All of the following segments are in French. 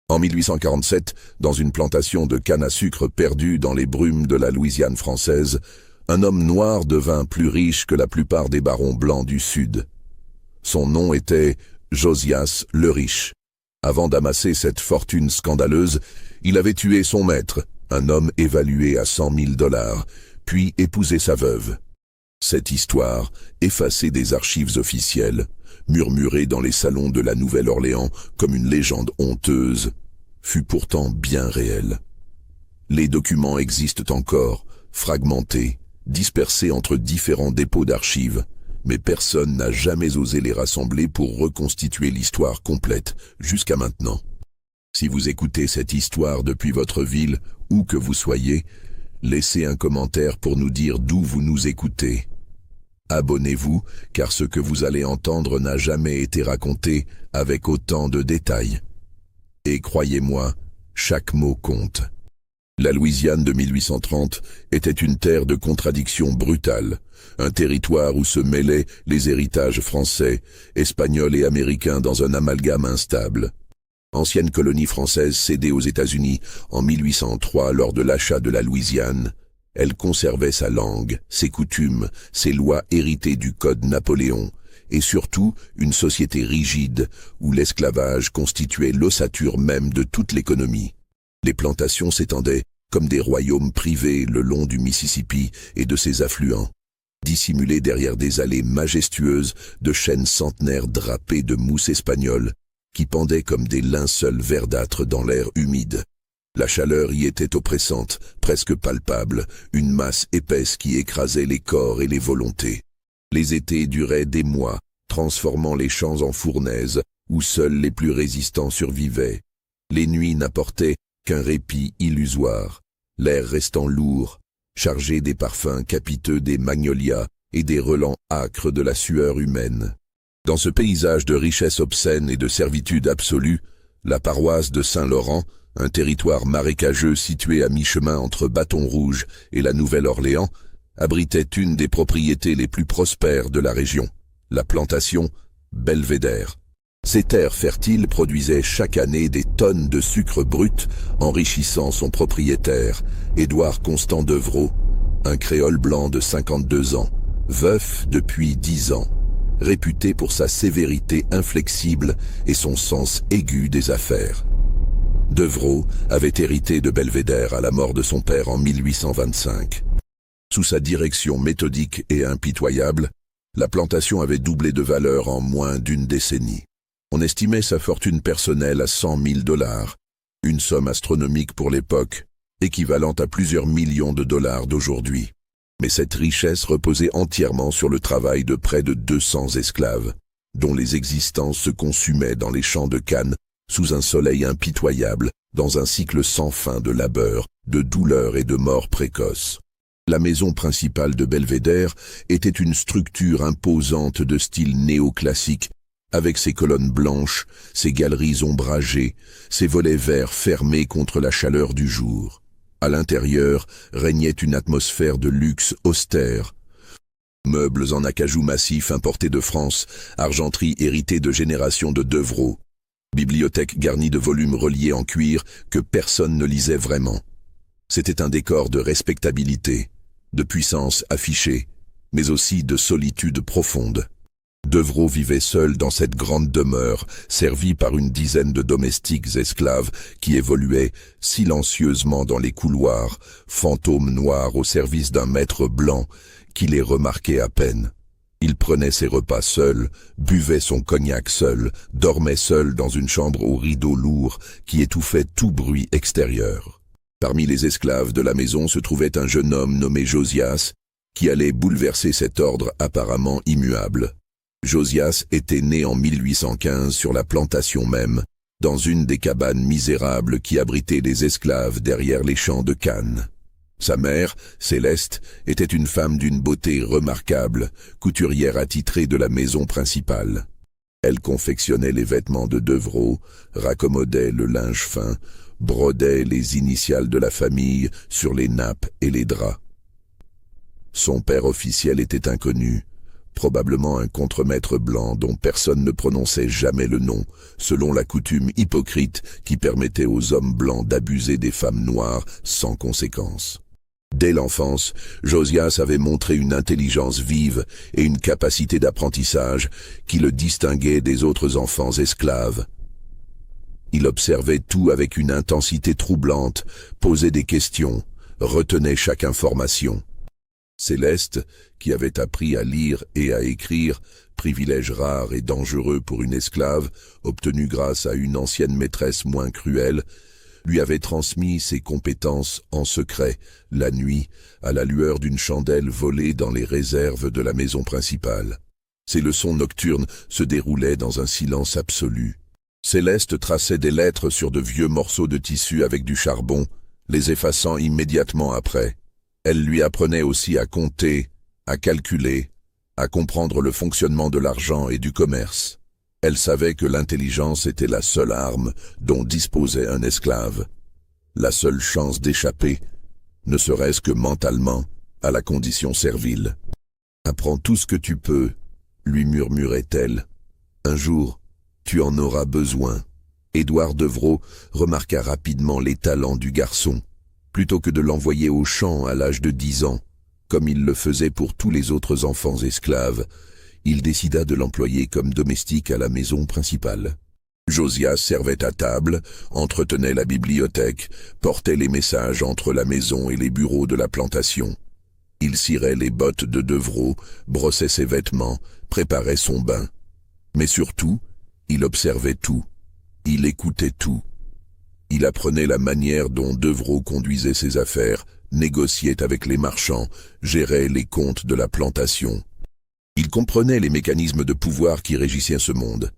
En 1847, dans une plantation de canne à sucre perdue dans les brumes de la Louisiane française, un homme noir devint plus riche que la plupart des barons blancs du Sud. Son nom était Josias le Riche. Avant d'amasser cette fortune scandaleuse, il avait tué son maître, un homme évalué à 100 000 $, puis épousé sa veuve. Cette histoire, effacée des archives officielles, murmurée dans les salons de la Nouvelle-Orléans comme une légende honteuse, fut pourtant bien réelle. Les documents existent encore, fragmentés, dispersés entre différents dépôts d'archives, mais personne n'a jamais osé les rassembler pour reconstituer l'histoire complète jusqu'à maintenant. Si vous écoutez cette histoire depuis votre ville, où que vous soyez, laissez un commentaire pour nous dire d'où vous nous écoutez. Abonnez-vous, car ce que vous allez entendre n'a jamais été raconté avec autant de détails. Et croyez-moi, chaque mot compte. La Louisiane de 1830 était une terre de contradictions brutales, un territoire où se mêlaient les héritages français, espagnols et américains dans un amalgame instable. Ancienne colonie française cédée aux États-Unis en 1803 lors de l'achat de la Louisiane, elle conservait sa langue, ses coutumes, ses lois héritées du Code Napoléon, et surtout une société rigide où l'esclavage constituait l'ossature même de toute l'économie. Les plantations s'étendaient comme des royaumes privés le long du Mississippi et de ses affluents, dissimulés derrière des allées majestueuses de chênes centenaires drapés de mousse espagnole, qui pendaient comme des linceuls verdâtres dans l'air humide. La chaleur y était oppressante, presque palpable, une masse épaisse qui écrasait les corps et les volontés. Les étés duraient des mois, transformant les champs en fournaises, où seuls les plus résistants survivaient. Les nuits n'apportaient qu'un répit illusoire, l'air restant lourd, chargé des parfums capiteux des magnolias et des relents âcres de la sueur humaine. Dans ce paysage de richesse obscène et de servitude absolue, la paroisse de Saint-Laurent, un territoire marécageux situé à mi-chemin entre Bâton Rouge et la Nouvelle-Orléans, abritait une des propriétés les plus prospères de la région, la plantation Belvédère. Ces terres fertiles produisaient chaque année des tonnes de sucre brut, enrichissant son propriétaire, Édouard Constant Devereaux, un créole blanc de 52 ans, veuf depuis 10 ans, réputé pour sa sévérité inflexible et son sens aigu des affaires. Devereaux avait hérité de Belvédère à la mort de son père en 1825. Sous sa direction méthodique et impitoyable, la plantation avait doublé de valeur en moins d'une décennie. On estimait sa fortune personnelle à 100 000 $, une somme astronomique pour l'époque, équivalente à plusieurs millions de dollars d'aujourd'hui. Mais cette richesse reposait entièrement sur le travail de près de 200 esclaves, dont les existences se consumaient dans les champs de canne, sous un soleil impitoyable, dans un cycle sans fin de labeur, de douleur et de mort précoce. La maison principale de Belvédère était une structure imposante de style néoclassique, avec ses colonnes blanches, ses galeries ombragées, ses volets verts fermés contre la chaleur du jour. À l'intérieur régnait une atmosphère de luxe austère. Meubles en acajou massif importés de France, argenterie héritée de générations de Devereaux, bibliothèque garnie de volumes reliés en cuir que personne ne lisait vraiment. C'était un décor de respectabilité, de puissance affichée, mais aussi de solitude profonde. Devereaux vivait seul dans cette grande demeure, servie par une dizaine de domestiques esclaves qui évoluaient silencieusement dans les couloirs, fantômes noirs au service d'un maître blanc qui les remarquait à peine. Il prenait ses repas seul, buvait son cognac seul, dormait seul dans une chambre aux rideaux lourds qui étouffait tout bruit extérieur. Parmi les esclaves de la maison se trouvait un jeune homme nommé Josias, qui allait bouleverser cet ordre apparemment immuable. Josias était né en 1815 sur la plantation même, dans une des cabanes misérables qui abritaient les esclaves derrière les champs de canne. Sa mère, Céleste, était une femme d'une beauté remarquable, couturière attitrée de la maison principale. Elle confectionnait les vêtements de Devereaux, raccommodait le linge fin, brodait les initiales de la famille sur les nappes et les draps. Son père officiel était inconnu. probablement un contremaître blanc dont personne ne prononçait jamais le nom, selon la coutume hypocrite qui permettait aux hommes blancs d'abuser des femmes noires sans conséquence. Dès l'enfance, Josias avait montré une intelligence vive et une capacité d'apprentissage qui le distinguaient des autres enfants esclaves. Il observait tout avec une intensité troublante, posait des questions, retenait chaque information. Céleste, qui avait appris à lire et à écrire, privilège rare et dangereux pour une esclave, obtenu grâce à une ancienne maîtresse moins cruelle, lui avait transmis ses compétences en secret, la nuit, à la lueur d'une chandelle volée dans les réserves de la maison principale. Ses leçons nocturnes se déroulaient dans un silence absolu. Céleste traçait des lettres sur de vieux morceaux de tissu avec du charbon, les effaçant immédiatement après. Elle lui apprenait aussi à compter, à calculer, à comprendre le fonctionnement de l'argent et du commerce. Elle savait que l'intelligence était la seule arme dont disposait un esclave, la seule chance d'échapper, ne serait-ce que mentalement, à la condition servile. « Apprends tout ce que tu peux », lui murmurait-elle. « Un jour, tu en auras besoin. » Édouard Deveraux remarqua rapidement les talents du garçon. Plutôt que de l'envoyer au champ à l'âge de 10 ans, comme il le faisait pour tous les autres enfants esclaves, il décida de l'employer comme domestique à la maison principale. Josias servait à table, entretenait la bibliothèque, portait les messages entre la maison et les bureaux de la plantation. Il cirait les bottes de Deveraux, brossait ses vêtements, préparait son bain. Mais surtout, il observait tout, il écoutait tout. Il apprenait la manière dont Deveraux conduisait ses affaires, négociait avec les marchands, gérait les comptes de la plantation. Il comprenait les mécanismes de pouvoir qui régissaient ce monde,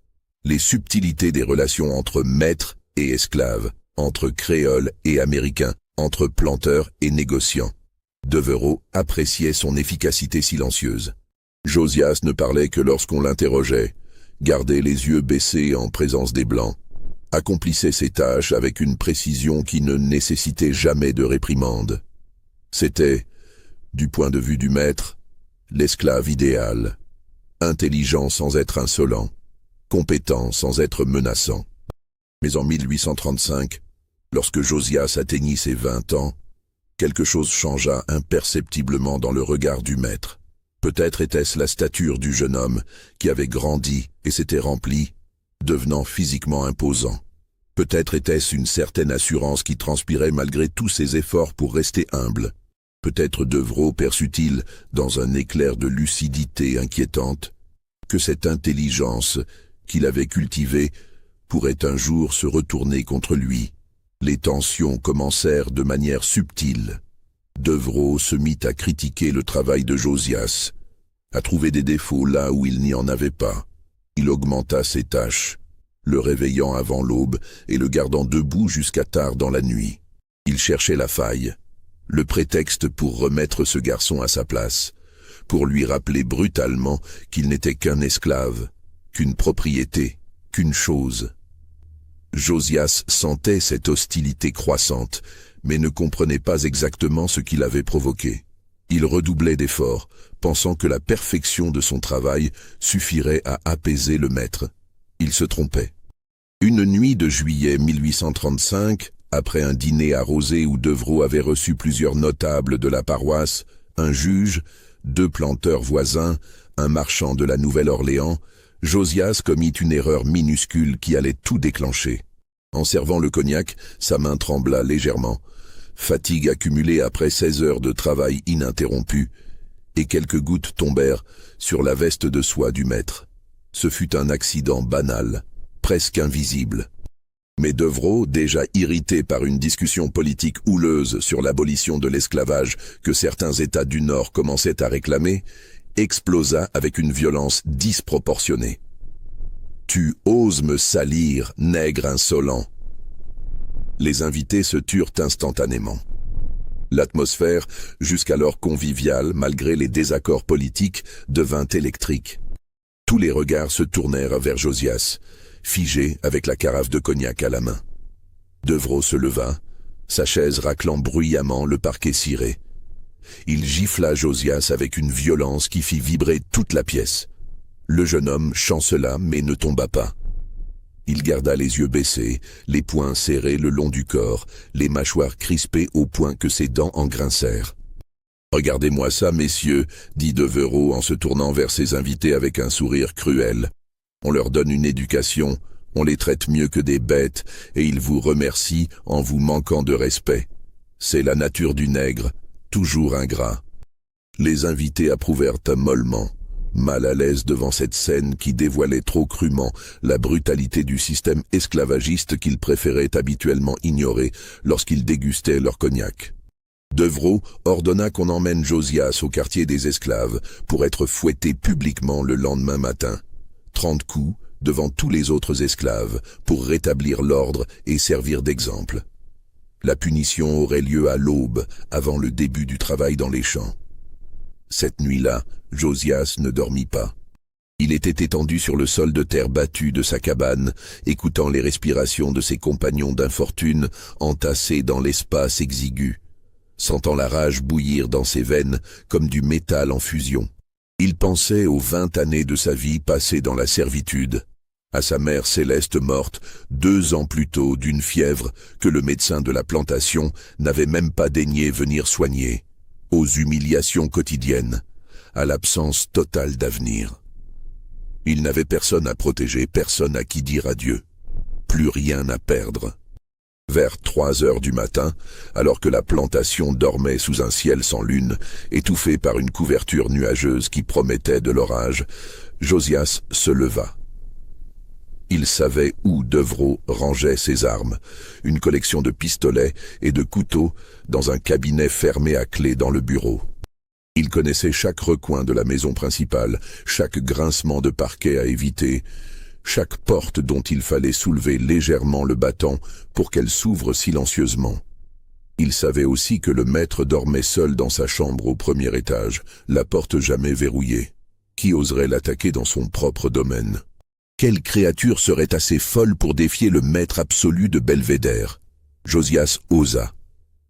les subtilités des relations entre maîtres et esclaves, entre créoles et américains, entre planteurs et négociants. Deveraux appréciait son efficacité silencieuse. Josias ne parlait que lorsqu'on l'interrogeait, gardait les yeux baissés en présence des Blancs, accomplissait ses tâches avec une précision qui ne nécessitait jamais de réprimande. C'était, du point de vue du maître, l'esclave idéal, intelligent sans être insolent, compétent sans être menaçant. Mais en 1835, lorsque Josias atteignit ses 20 ans, quelque chose changea imperceptiblement dans le regard du maître. Peut-être était-ce la stature du jeune homme qui avait grandi et s'était rempli, devenant physiquement imposant. Peut-être était-ce une certaine assurance qui transpirait malgré tous ses efforts pour rester humble. Peut-être Deveraux perçut-il, dans un éclair de lucidité inquiétante, que cette intelligence qu'il avait cultivée pourrait un jour se retourner contre lui. Les tensions commencèrent de manière subtile. Deveraux se mit à critiquer le travail de Josias, à trouver des défauts là où il n'y en avait pas. Il augmenta ses tâches, le réveillant avant l'aube et le gardant debout jusqu'à tard dans la nuit. Il cherchait la faille, le prétexte pour remettre ce garçon à sa place, pour lui rappeler brutalement qu'il n'était qu'un esclave, qu'une propriété, qu'une chose. Josias sentait cette hostilité croissante, mais ne comprenait pas exactement ce qui l'avait provoqué. Il redoublait d'efforts, pensant que la perfection de son travail suffirait à apaiser le maître. Il se trompait. Une nuit de juillet 1835, après un dîner arrosé où Deveraux avait reçu plusieurs notables de la paroisse, un juge, 2 planteurs voisins, un marchand de la Nouvelle-Orléans, Josias commit une erreur minuscule qui allait tout déclencher. En servant le cognac, sa main trembla légèrement. Fatigue accumulée après 16 heures de travail ininterrompu, et quelques gouttes tombèrent sur la veste de soie du maître. Ce fut un accident banal, presque invisible. Mais Deveraux, déjà irrité par une discussion politique houleuse sur l'abolition de l'esclavage que certains États du Nord commençaient à réclamer, explosa avec une violence disproportionnée. « Tu oses me salir, nègre insolent !» Les invités se turent instantanément. L'atmosphère, jusqu'alors conviviale malgré les désaccords politiques, devint électrique. Tous les regards se tournèrent vers Josias, figé avec la carafe de cognac à la main. Deveraux se leva, sa chaise raclant bruyamment le parquet ciré. Il gifla Josias avec une violence qui fit vibrer toute la pièce. Le jeune homme chancela mais ne tomba pas. Il garda les yeux baissés, les poings serrés le long du corps, les mâchoires crispées au point que ses dents en grincèrent. « Regardez-moi ça, messieurs, » dit Devereux en se tournant vers ses invités avec un sourire cruel. « On leur donne une éducation, on les traite mieux que des bêtes, et ils vous remercient en vous manquant de respect. C'est la nature du nègre, toujours ingrat. » Les invités approuvèrent mollement, mal à l'aise devant cette scène qui dévoilait trop crûment la brutalité du système esclavagiste qu'ils préféraient habituellement ignorer lorsqu'ils dégustaient leur cognac. Devereux ordonna qu'on emmène Josias au quartier des esclaves pour être fouetté publiquement le lendemain matin. 30 coups devant tous les autres esclaves pour rétablir l'ordre et servir d'exemple. La punition aurait lieu à l'aube, avant le début du travail dans les champs. Cette nuit-là, Josias ne dormit pas. Il était étendu sur le sol de terre battue de sa cabane, écoutant les respirations de ses compagnons d'infortune entassés dans l'espace exigu, sentant la rage bouillir dans ses veines comme du métal en fusion. Il pensait aux 20 années de sa vie passées dans la servitude, à sa mère céleste morte 2 ans plus tôt d'une fièvre que le médecin de la plantation n'avait même pas daigné venir soigner, aux humiliations quotidiennes, à l'absence totale d'avenir. Il n'avait personne à protéger, personne à qui dire adieu, plus rien à perdre. Vers 3 heures du matin, alors que la plantation dormait sous un ciel sans lune, étouffée par une couverture nuageuse qui promettait de l'orage, Josias se leva. Il savait où Devereux rangeait ses armes, une collection de pistolets et de couteaux dans un cabinet fermé à clé dans le bureau. Il connaissait chaque recoin de la maison principale, chaque grincement de parquet à éviter, chaque porte dont il fallait soulever légèrement le battant pour qu'elle s'ouvre silencieusement. Il savait aussi que le maître dormait seul dans sa chambre au premier étage, la porte jamais verrouillée. Qui oserait l'attaquer dans son propre domaine? Quelle créature serait assez folle pour défier le maître absolu de Belvédère? Josias osa.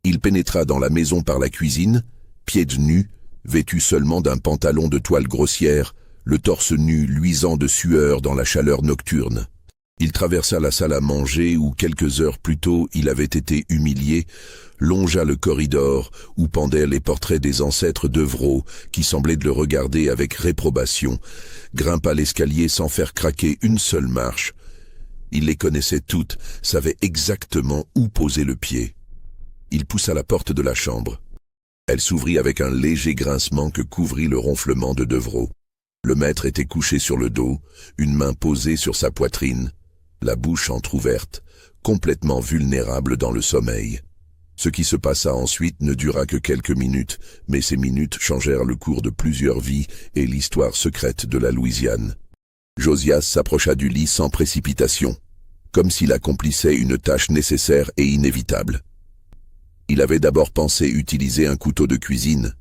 Il pénétra dans la maison par la cuisine, pieds nus, vêtu seulement d'un pantalon de toile grossière, le torse nu luisant de sueur dans la chaleur nocturne. Il traversa la salle à manger où quelques heures plus tôt il avait été humilié, longea le corridor où pendaient les portraits des ancêtres Devereux qui semblaient de le regarder avec réprobation, grimpa l'escalier sans faire craquer une seule marche. Il les connaissait toutes, savait exactement où poser le pied. Il poussa la porte de la chambre. Elle s'ouvrit avec un léger grincement que couvrit le ronflement de Devereux. Le maître était couché sur le dos, une main posée sur sa poitrine, la bouche entr'ouverte, complètement vulnérable dans le sommeil. Ce qui se passa ensuite ne dura que quelques minutes, mais ces minutes changèrent le cours de plusieurs vies et l'histoire secrète de la Louisiane. Josias s'approcha du lit sans précipitation, comme s'il accomplissait une tâche nécessaire et inévitable. Il avait d'abord pensé utiliser un couteau de cuisine,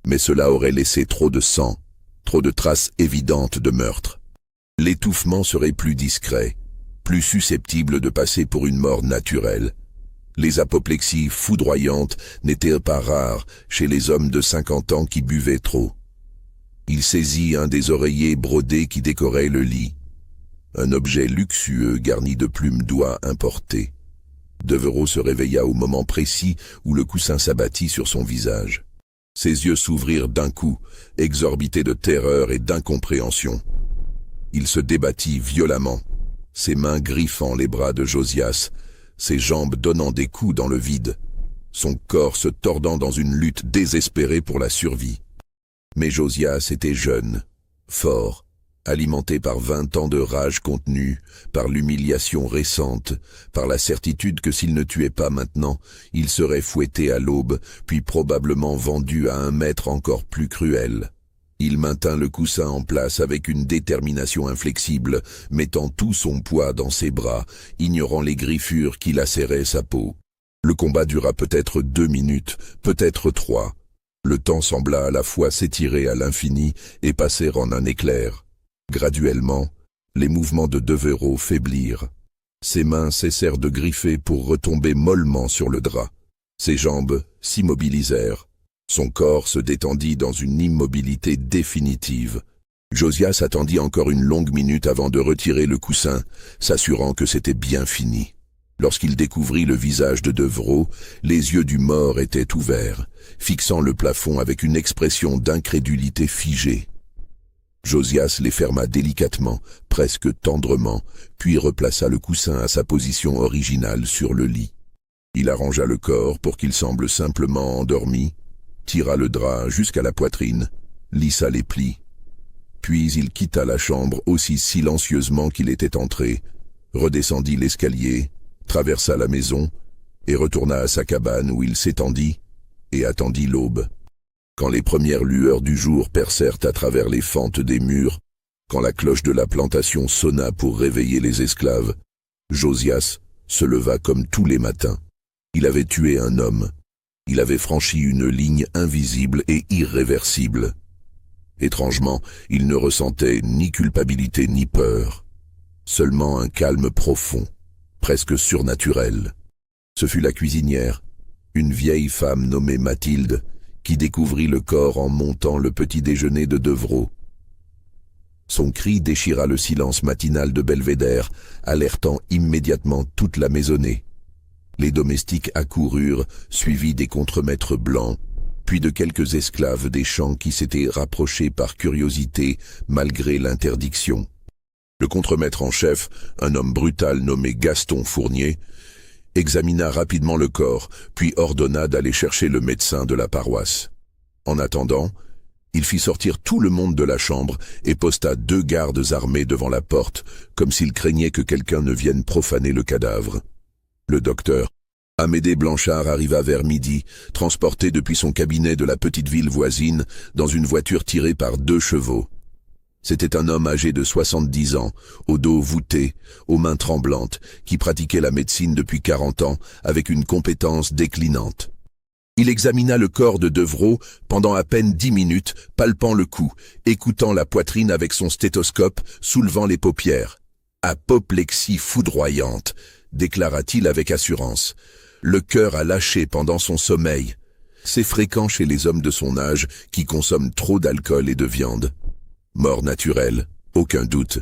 mais cela aurait laissé trop de sang, trop de traces évidentes de meurtre. L'étouffement serait plus discret, plus susceptible de passer pour une mort naturelle. Les apoplexies foudroyantes n'étaient pas rares chez les hommes de 50 ans qui buvaient trop. Il saisit un des oreillers brodés qui décoraient le lit, un objet luxueux garni de plumes d'oie importées. Devereux se réveilla au moment précis où le coussin s'abattit sur son visage. Ses yeux s'ouvrirent d'un coup, exorbités de terreur et d'incompréhension. Il se débattit violemment, ses mains griffant les bras de Josias, ses jambes donnant des coups dans le vide, son corps se tordant dans une lutte désespérée pour la survie. Mais Josias était jeune, fort, alimenté par 20 ans de rage contenue, par l'humiliation récente, par la certitude que s'il ne tuait pas maintenant, il serait fouetté à l'aube, puis probablement vendu à un maître encore plus cruel. Il maintint le coussin en place avec une détermination inflexible, mettant tout son poids dans ses bras, ignorant les griffures qui lacéraient sa peau. Le combat dura peut-être 2 minutes, peut-être 3. Le temps sembla à la fois s'étirer à l'infini et passer en un éclair. Graduellement, les mouvements de Devereux faiblirent. Ses mains cessèrent de griffer pour retomber mollement sur le drap. Ses jambes s'immobilisèrent. Son corps se détendit dans une immobilité définitive. Josias attendit encore une longue minute avant de retirer le coussin, s'assurant que c'était bien fini. Lorsqu'il découvrit le visage de Devreau, les yeux du mort étaient ouverts, fixant le plafond avec une expression d'incrédulité figée. Josias les ferma délicatement, presque tendrement, puis replaça le coussin à sa position originale sur le lit. Il arrangea le corps pour qu'il semble simplement endormi, tira le drap jusqu'à la poitrine, lissa les plis. Puis il quitta la chambre aussi silencieusement qu'il était entré, redescendit l'escalier, traversa la maison et retourna à sa cabane où il s'étendit et attendit l'aube. Quand les premières lueurs du jour percèrent à travers les fentes des murs, quand la cloche de la plantation sonna pour réveiller les esclaves, Josias se leva comme tous les matins. Il avait tué un homme. Il avait franchi une ligne invisible et irréversible. Étrangement, il ne ressentait ni culpabilité ni peur. Seulement un calme profond, presque surnaturel. Ce fut la cuisinière, une vieille femme nommée Mathilde, qui découvrit le corps en montant le petit déjeuner de Devreau. Son cri déchira le silence matinal de Belvédère, alertant immédiatement toute la maisonnée. Les domestiques accoururent, suivis des contremaîtres blancs, puis de quelques esclaves des champs qui s'étaient rapprochés par curiosité malgré l'interdiction. Le contremaître en chef, un homme brutal nommé Gaston Fournier, examina rapidement le corps, puis ordonna d'aller chercher le médecin de la paroisse. En attendant, il fit sortir tout le monde de la chambre et posta 2 gardes armés devant la porte, comme s'il craignait que quelqu'un ne vienne profaner le cadavre. Le docteur Amédée Blanchard arriva vers midi, transporté depuis son cabinet de la petite ville voisine dans une voiture tirée par 2 chevaux. C'était un homme âgé de 70 ans, au dos voûté, aux mains tremblantes, qui pratiquait la médecine depuis 40 ans avec une compétence déclinante. Il examina le corps de Devreau pendant à peine 10 minutes, palpant le cou, écoutant la poitrine avec son stéthoscope, soulevant les paupières. « Apoplexie foudroyante », déclara-t-il avec assurance. Le cœur a lâché pendant son sommeil. C'est fréquent chez les hommes de son âge qui consomment trop d'alcool et de viande. Mort naturelle, aucun doute.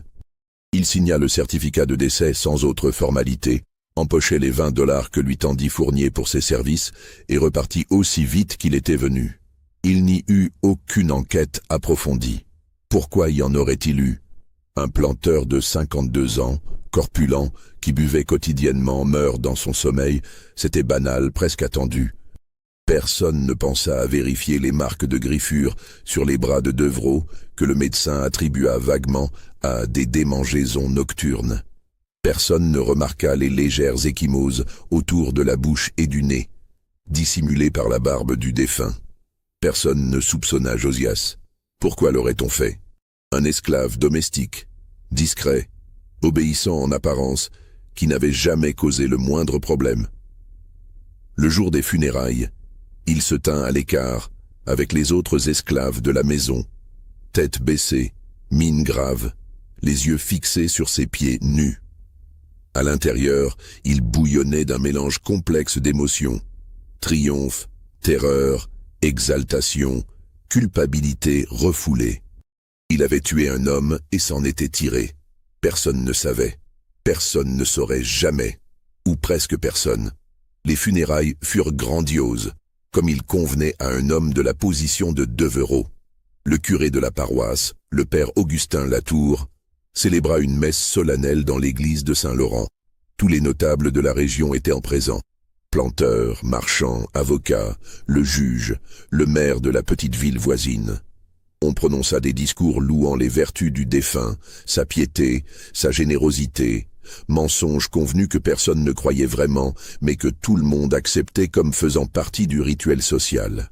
Il signa le certificat de décès sans autre formalité, empochait les $20 que lui tendit Fournier pour ses services et repartit aussi vite qu'il était venu. Il n'y eut aucune enquête approfondie. Pourquoi y en aurait-il eu? Un planteur de 52 ans, corpulent, qui buvait quotidiennement, meurt dans son sommeil, c'était banal, presque attendu. Personne ne pensa à vérifier les marques de griffure sur les bras de Devreau que le médecin attribua vaguement à des démangeaisons nocturnes. Personne ne remarqua les légères ecchymoses autour de la bouche et du nez, dissimulées par la barbe du défunt. Personne ne soupçonna Josias. Pourquoi l'aurait-on fait? Un esclave domestique, discret, obéissant en apparence, qui n'avait jamais causé le moindre problème. Le jour des funérailles, il se tint à l'écart, avec les autres esclaves de la maison, tête baissée, mine grave, les yeux fixés sur ses pieds nus. À l'intérieur, il bouillonnait d'un mélange complexe d'émotions. Triomphe, terreur, exaltation, culpabilité refoulée. Il avait tué un homme et s'en était tiré. Personne ne savait. Personne ne saurait jamais. Ou presque personne. Les funérailles furent grandioses, comme il convenait à un homme de la position de Devreau. Le curé de la paroisse, le père Augustin Latour, célébra une messe solennelle dans l'église de Saint-Laurent. Tous les notables de la région étaient en présent. Planteurs, marchands, avocats, le juge, le maire de la petite ville voisine. On prononça des discours louant les vertus du défunt, sa piété, sa générosité, mensonge convenu que personne ne croyait vraiment, mais que tout le monde acceptait comme faisant partie du rituel social.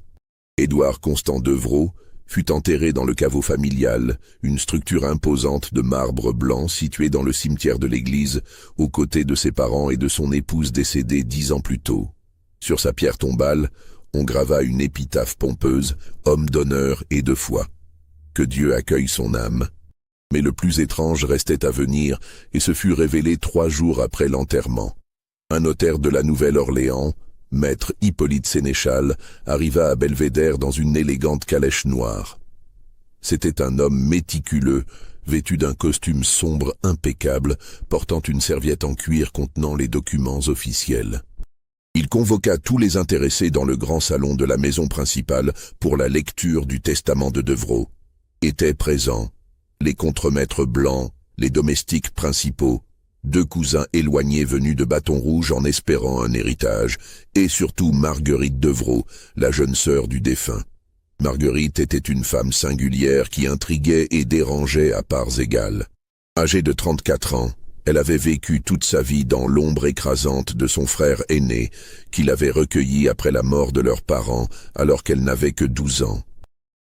Édouard Constant Devreau fut enterré dans le caveau familial, une structure imposante de marbre blanc située dans le cimetière de l'église, aux côtés de ses parents et de son épouse décédée 10 ans plus tôt. Sur sa pierre tombale, on grava une épitaphe pompeuse, homme d'honneur et de foi. Que Dieu accueille son âme. Mais le plus étrange restait à venir, et se fut révélé 3 jours après l'enterrement. Un notaire de la Nouvelle-Orléans, Maître Hippolyte Sénéchal arriva à Belvédère dans une élégante calèche noire. C'était un homme méticuleux, vêtu d'un costume sombre impeccable, portant une serviette en cuir contenant les documents officiels. Il convoqua tous les intéressés dans le grand salon de la maison principale pour la lecture du testament de Devereux. Étaient présents les contremaîtres blancs, les domestiques principaux, 2 cousins éloignés venus de Bâton Rouge en espérant un héritage, et surtout Marguerite Devereux, la jeune sœur du défunt. Marguerite était une femme singulière qui intriguait et dérangeait à parts égales. Âgée de 34 ans, elle avait vécu toute sa vie dans l'ombre écrasante de son frère aîné, qui l'avait recueillie après la mort de leurs parents, alors qu'elle n'avait que 12 ans.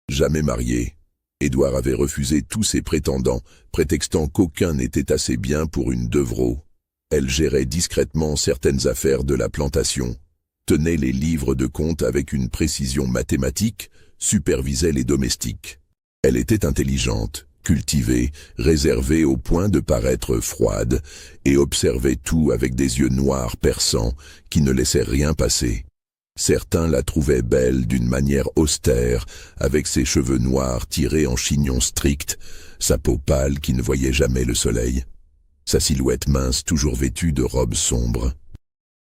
Jamais mariée, Édouard avait refusé tous ses prétendants, prétextant qu'aucun n'était assez bien pour une Devereux. Elle gérait discrètement certaines affaires de la plantation, tenait les livres de compte avec une précision mathématique, supervisait les domestiques. Elle était intelligente, cultivée, réservée au point de paraître froide, et observait tout avec des yeux noirs perçants qui ne laissaient rien passer. Certains la trouvaient belle d'une manière austère, avec ses cheveux noirs tirés en chignon strict, sa peau pâle qui ne voyait jamais le soleil, sa silhouette mince toujours vêtue de robes sombres.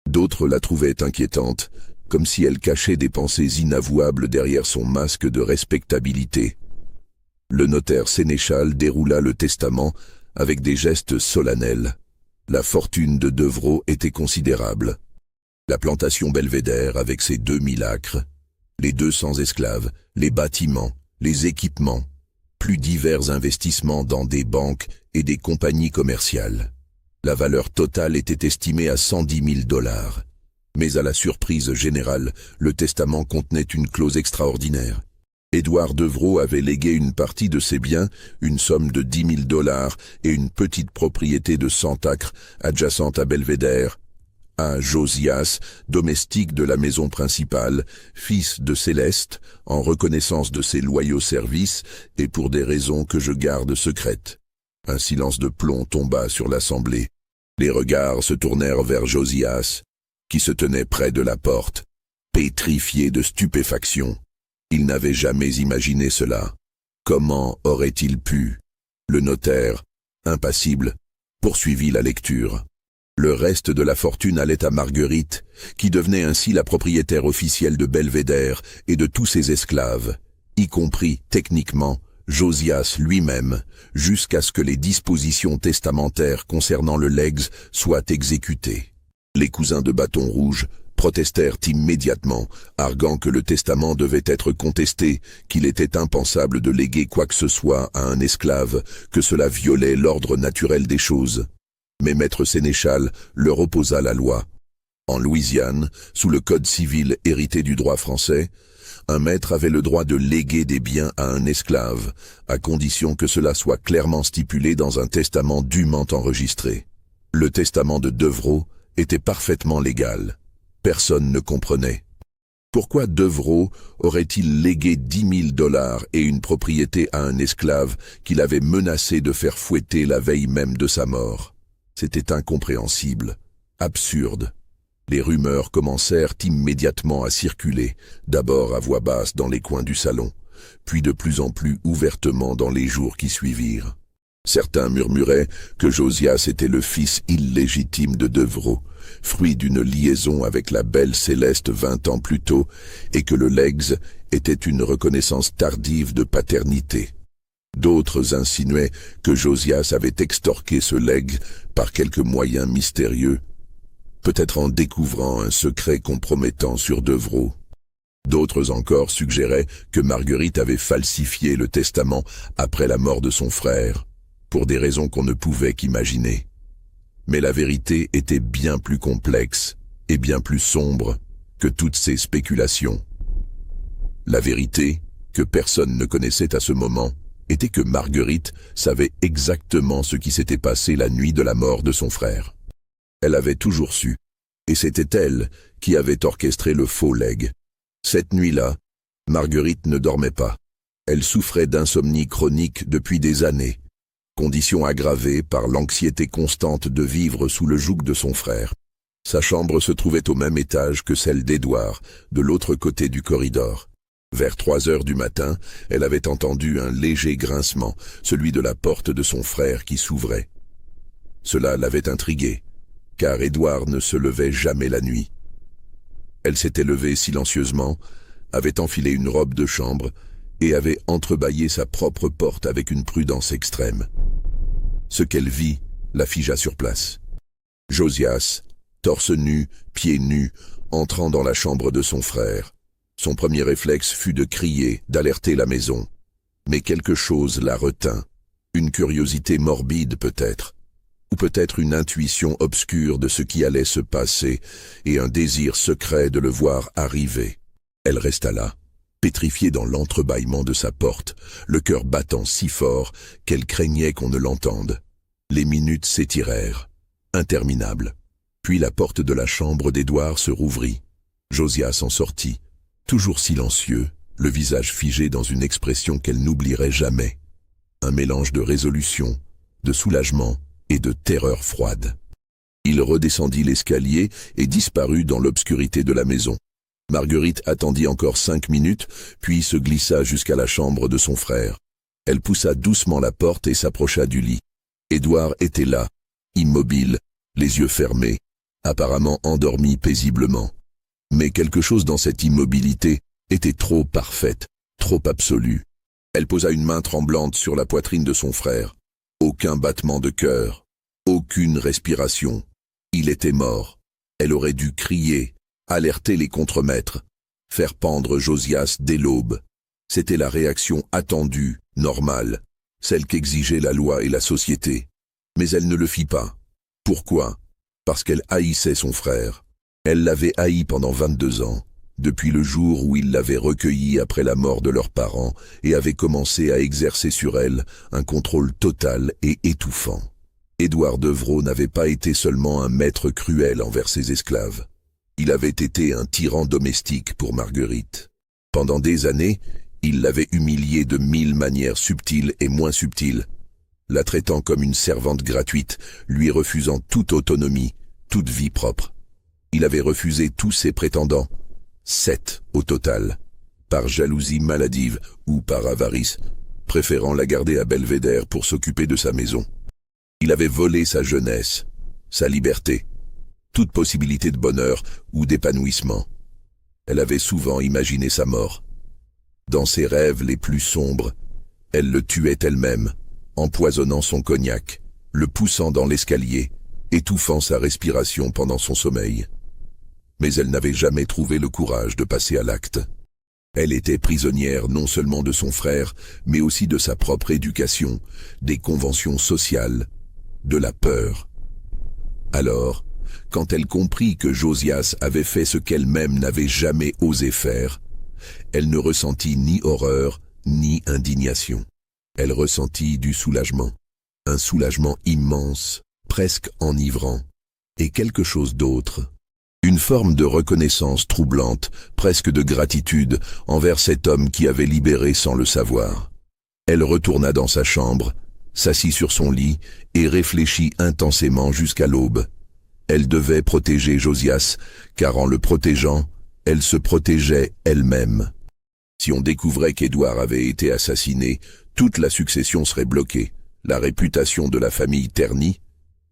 D'autres la trouvaient inquiétante, comme si elle cachait des pensées inavouables derrière son masque de respectabilité. Le notaire Sénéchal déroula le testament avec des gestes solennels. La fortune de Devereux était considérable. La plantation Belvédère avec ses 2000 acres, les 200 esclaves, les bâtiments, les équipements, plus divers investissements dans des banques et des compagnies commerciales. La valeur totale était estimée à $110 000. Mais à la surprise générale, le testament contenait une clause extraordinaire. Édouard Devereux avait légué une partie de ses biens, une somme de $10 000 et une petite propriété de 100 acres adjacente à Belvédère, à Josias, domestique de la maison principale, fils de Céleste, en reconnaissance de ses loyaux services et pour des raisons que je garde secrètes. Un silence de plomb tomba sur l'assemblée. Les regards se tournèrent vers Josias, qui se tenait près de la porte, pétrifié de stupéfaction. Il n'avait jamais imaginé cela. Comment aurait-il pu? Le notaire, impassible, poursuivit la lecture. Le reste de la fortune allait à Marguerite, qui devenait ainsi la propriétaire officielle de Belvédère et de tous ses esclaves, y compris, techniquement, Josias lui-même, jusqu'à ce que les dispositions testamentaires concernant le legs soient exécutées. Les cousins de Bâton Rouge protestèrent immédiatement, arguant que le testament devait être contesté, qu'il était impensable de léguer quoi que ce soit à un esclave, que cela violait l'ordre naturel des choses. Mais Maître Sénéchal leur opposa la loi. En Louisiane, sous le code civil hérité du droit français, un maître avait le droit de léguer des biens à un esclave, à condition que cela soit clairement stipulé dans un testament dûment enregistré. Le testament de Devereux était parfaitement légal. Personne ne comprenait. Pourquoi Devereux aurait-il légué $10 000 et une propriété à un esclave qu'il avait menacé de faire fouetter la veille même de sa mort? C'était incompréhensible, absurde. Les rumeurs commencèrent immédiatement à circuler, d'abord à voix basse dans les coins du salon, puis de plus en plus ouvertement dans les jours qui suivirent. Certains murmuraient que Josias était le fils illégitime de Devereux, fruit d'une liaison avec la belle Céleste 20 ans plus tôt, et que le legs était une reconnaissance tardive de paternité. D'autres insinuaient que Josias avait extorqué ce legs par quelque moyen mystérieux, peut-être en découvrant un secret compromettant sur Devereux. D'autres encore suggéraient que Marguerite avait falsifié le testament après la mort de son frère, pour des raisons qu'on ne pouvait qu'imaginer. Mais la vérité était bien plus complexe et bien plus sombre que toutes ces spéculations. La vérité, que personne ne connaissait à ce moment, était que Marguerite savait exactement ce qui s'était passé la nuit de la mort de son frère. Elle avait toujours su, et c'était elle qui avait orchestré le faux legs. Cette nuit-là, Marguerite ne dormait pas. Elle souffrait d'insomnie chronique depuis des années, condition aggravée par l'anxiété constante de vivre sous le joug de son frère. Sa chambre se trouvait au même étage que celle d'Édouard, de l'autre côté du corridor. Vers 3 heures du matin, elle avait entendu un léger grincement, celui de la porte de son frère qui s'ouvrait. Cela l'avait intriguée, car Édouard ne se levait jamais la nuit. Elle s'était levée silencieusement, avait enfilé une robe de chambre et avait entrebâillé sa propre porte avec une prudence extrême. Ce qu'elle vit la figea sur place. Josias, torse nu, pieds nus, entrant dans la chambre de son frère. Son premier réflexe fut de crier, d'alerter la maison. Mais quelque chose la retint. Une curiosité morbide peut-être. Ou peut-être une intuition obscure de ce qui allait se passer et un désir secret de le voir arriver. Elle resta là, pétrifiée dans l'entrebâillement de sa porte, le cœur battant si fort qu'elle craignait qu'on ne l'entende. Les minutes s'étirèrent, interminables. Puis la porte de la chambre d'Édouard se rouvrit. Josias en sortit, toujours silencieux, le visage figé dans une expression qu'elle n'oublierait jamais. Un mélange de résolution, de soulagement et de terreur froide. Il redescendit l'escalier et disparut dans l'obscurité de la maison. Marguerite attendit encore 5 minutes, puis se glissa jusqu'à la chambre de son frère. Elle poussa doucement la porte et s'approcha du lit. Édouard était là, immobile, les yeux fermés, apparemment endormi paisiblement. Mais quelque chose dans cette immobilité était trop parfaite, trop absolue. Elle posa une main tremblante sur la poitrine de son frère. Aucun battement de cœur, aucune respiration. Il était mort. Elle aurait dû crier, alerter les contremaîtres, faire pendre Josias dès l'aube. C'était la réaction attendue, normale, celle qu'exigeait la loi et la société. Mais elle ne le fit pas. Pourquoi? Parce qu'elle haïssait son frère. Elle l'avait haï pendant 22 ans, depuis le jour où il l'avait recueillie après la mort de leurs parents et avait commencé à exercer sur elle un contrôle total et étouffant. Édouard Devereux n'avait pas été seulement un maître cruel envers ses esclaves. Il avait été un tyran domestique pour Marguerite. Pendant des années, il l'avait humiliée de 1000 manières subtiles et moins subtiles, la traitant comme une servante gratuite, lui refusant toute autonomie, toute vie propre. Il avait refusé tous ses prétendants, 7 au total, par jalousie maladive ou par avarice, préférant la garder à Belvédère pour s'occuper de sa maison. Il avait volé sa jeunesse, sa liberté, toute possibilité de bonheur ou d'épanouissement. Elle avait souvent imaginé sa mort. Dans ses rêves les plus sombres, elle le tuait elle-même, empoisonnant son cognac, le poussant dans l'escalier, étouffant sa respiration pendant son sommeil. Mais elle n'avait jamais trouvé le courage de passer à l'acte. Elle était prisonnière non seulement de son frère, mais aussi de sa propre éducation, des conventions sociales, de la peur. Alors, quand elle comprit que Josias avait fait ce qu'elle-même n'avait jamais osé faire, elle ne ressentit ni horreur, ni indignation. Elle ressentit du soulagement, un soulagement immense, presque enivrant, et quelque chose d'autre. Une forme de reconnaissance troublante, presque de gratitude, envers cet homme qui avait libéré sans le savoir. Elle retourna dans sa chambre, s'assit sur son lit et réfléchit intensément jusqu'à l'aube. Elle devait protéger Josias, car en le protégeant, elle se protégeait elle-même. Si on découvrait qu'Édouard avait été assassiné, toute la succession serait bloquée, la réputation de la famille ternie,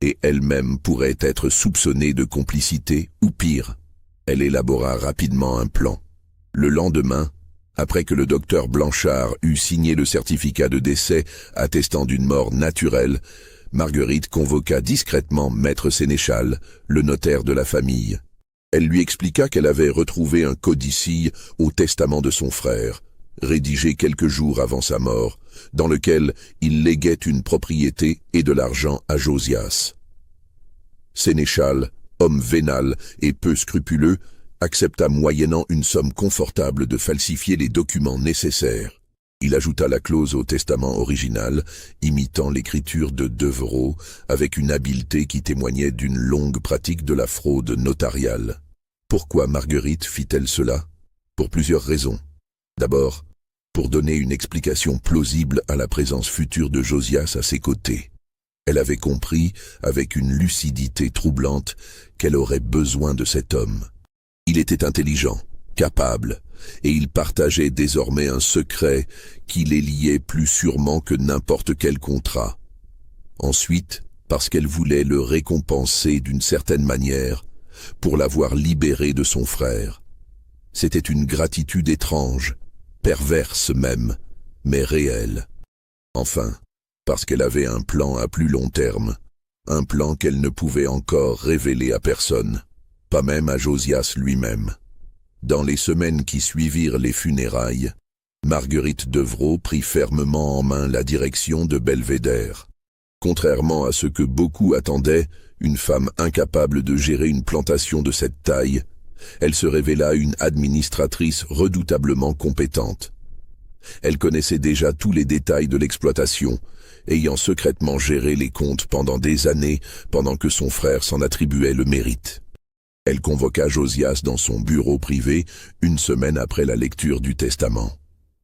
et elle-même pourrait être soupçonnée de complicité ou pire. Elle élabora rapidement un plan. Le lendemain, après que le docteur Blanchard eut signé le certificat de décès attestant d'une mort naturelle, Marguerite convoqua discrètement Maître Sénéchal, le notaire de la famille. Elle lui expliqua qu'elle avait retrouvé un codicille au testament de son frère, rédigé quelques jours avant sa mort, dans lequel il léguait une propriété et de l'argent à Josias. Sénéchal, homme vénal et peu scrupuleux, accepta moyennant une somme confortable de falsifier les documents nécessaires. Il ajouta la clause au testament original, imitant l'écriture de Devereux avec une habileté qui témoignait d'une longue pratique de la fraude notariale. Pourquoi Marguerite fit-elle cela? Pour plusieurs raisons. D'abord, pour donner une explication plausible à la présence future de Josias à ses côtés. Elle avait compris, avec une lucidité troublante, qu'elle aurait besoin de cet homme. Il était intelligent, capable, et il partageait désormais un secret qui les liait plus sûrement que n'importe quel contrat. Ensuite, parce qu'elle voulait le récompenser d'une certaine manière, pour l'avoir libéré de son frère. C'était une gratitude étrange, perverse même, mais réelle. Enfin, parce qu'elle avait un plan à plus long terme, un plan qu'elle ne pouvait encore révéler à personne, pas même à Josias lui-même. Dans les semaines qui suivirent les funérailles, Marguerite Devrault prit fermement en main la direction de Belvédère. Contrairement à ce que beaucoup attendaient, une femme incapable de gérer une plantation de cette taille, elle se révéla une administratrice redoutablement compétente. Elle connaissait déjà tous les détails de l'exploitation, ayant secrètement géré les comptes pendant des années, pendant que son frère s'en attribuait le mérite. Elle convoqua Josias dans son bureau privé une semaine après la lecture du testament.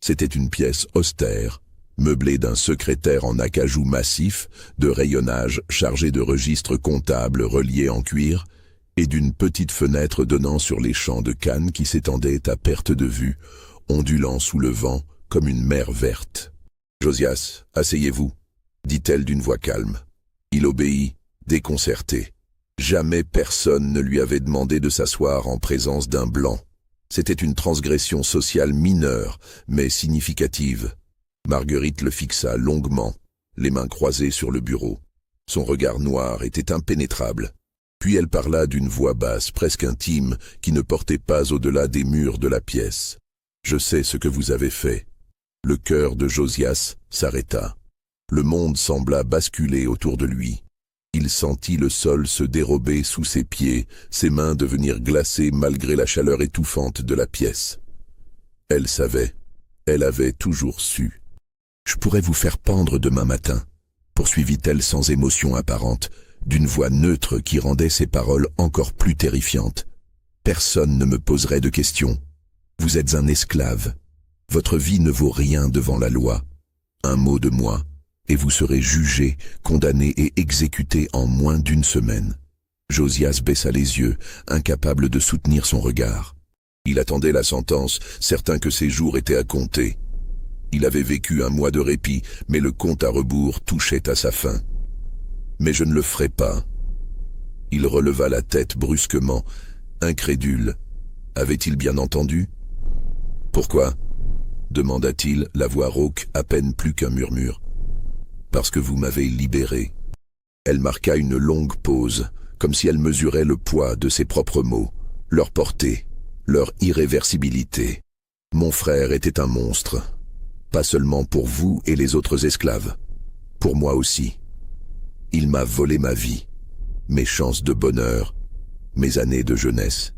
C'était une pièce austère, meublée d'un secrétaire en acajou massif, de rayonnage chargé de registres comptables reliés en cuir, et d'une petite fenêtre donnant sur les champs de canne qui s'étendaient à perte de vue, ondulant sous le vent comme une mer verte. « Josias, asseyez-vous » dit-elle d'une voix calme. Il obéit, déconcerté. Jamais personne ne lui avait demandé de s'asseoir en présence d'un blanc. C'était une transgression sociale mineure, mais significative. Marguerite le fixa longuement, les mains croisées sur le bureau. Son regard noir était impénétrable. Puis elle parla d'une voix basse, presque intime, qui ne portait pas au-delà des murs de la pièce. « Je sais ce que vous avez fait. » Le cœur de Josias s'arrêta. Le monde sembla basculer autour de lui. Il sentit le sol se dérober sous ses pieds, ses mains devenir glacées malgré la chaleur étouffante de la pièce. Elle savait, elle avait toujours su. « Je pourrais vous faire pendre demain matin », poursuivit-elle sans émotion apparente, d'une voix neutre qui rendait ses paroles encore plus terrifiantes. « Personne ne me poserait de questions. Vous êtes un esclave. Votre vie ne vaut rien devant la loi. Un mot de moi, et vous serez jugé, condamné et exécuté en moins d'une semaine. » Josias baissa les yeux, incapable de soutenir son regard. Il attendait la sentence, certain que ses jours étaient à compter. Il avait vécu un mois de répit, mais le compte à rebours touchait à sa fin. « Mais je ne le ferai pas. » Il releva la tête brusquement, incrédule. Avait-il bien entendu? « Pourquoi ?» demanda-t-il, la voix rauque à peine plus qu'un murmure. « Parce que vous m'avez libéré. » Elle marqua une longue pause, comme si elle mesurait le poids de ses propres mots, leur portée, leur irréversibilité. « Mon frère était un monstre, pas seulement pour vous et les autres esclaves, pour moi aussi. Il m'a volé ma vie, mes chances de bonheur, mes années de jeunesse.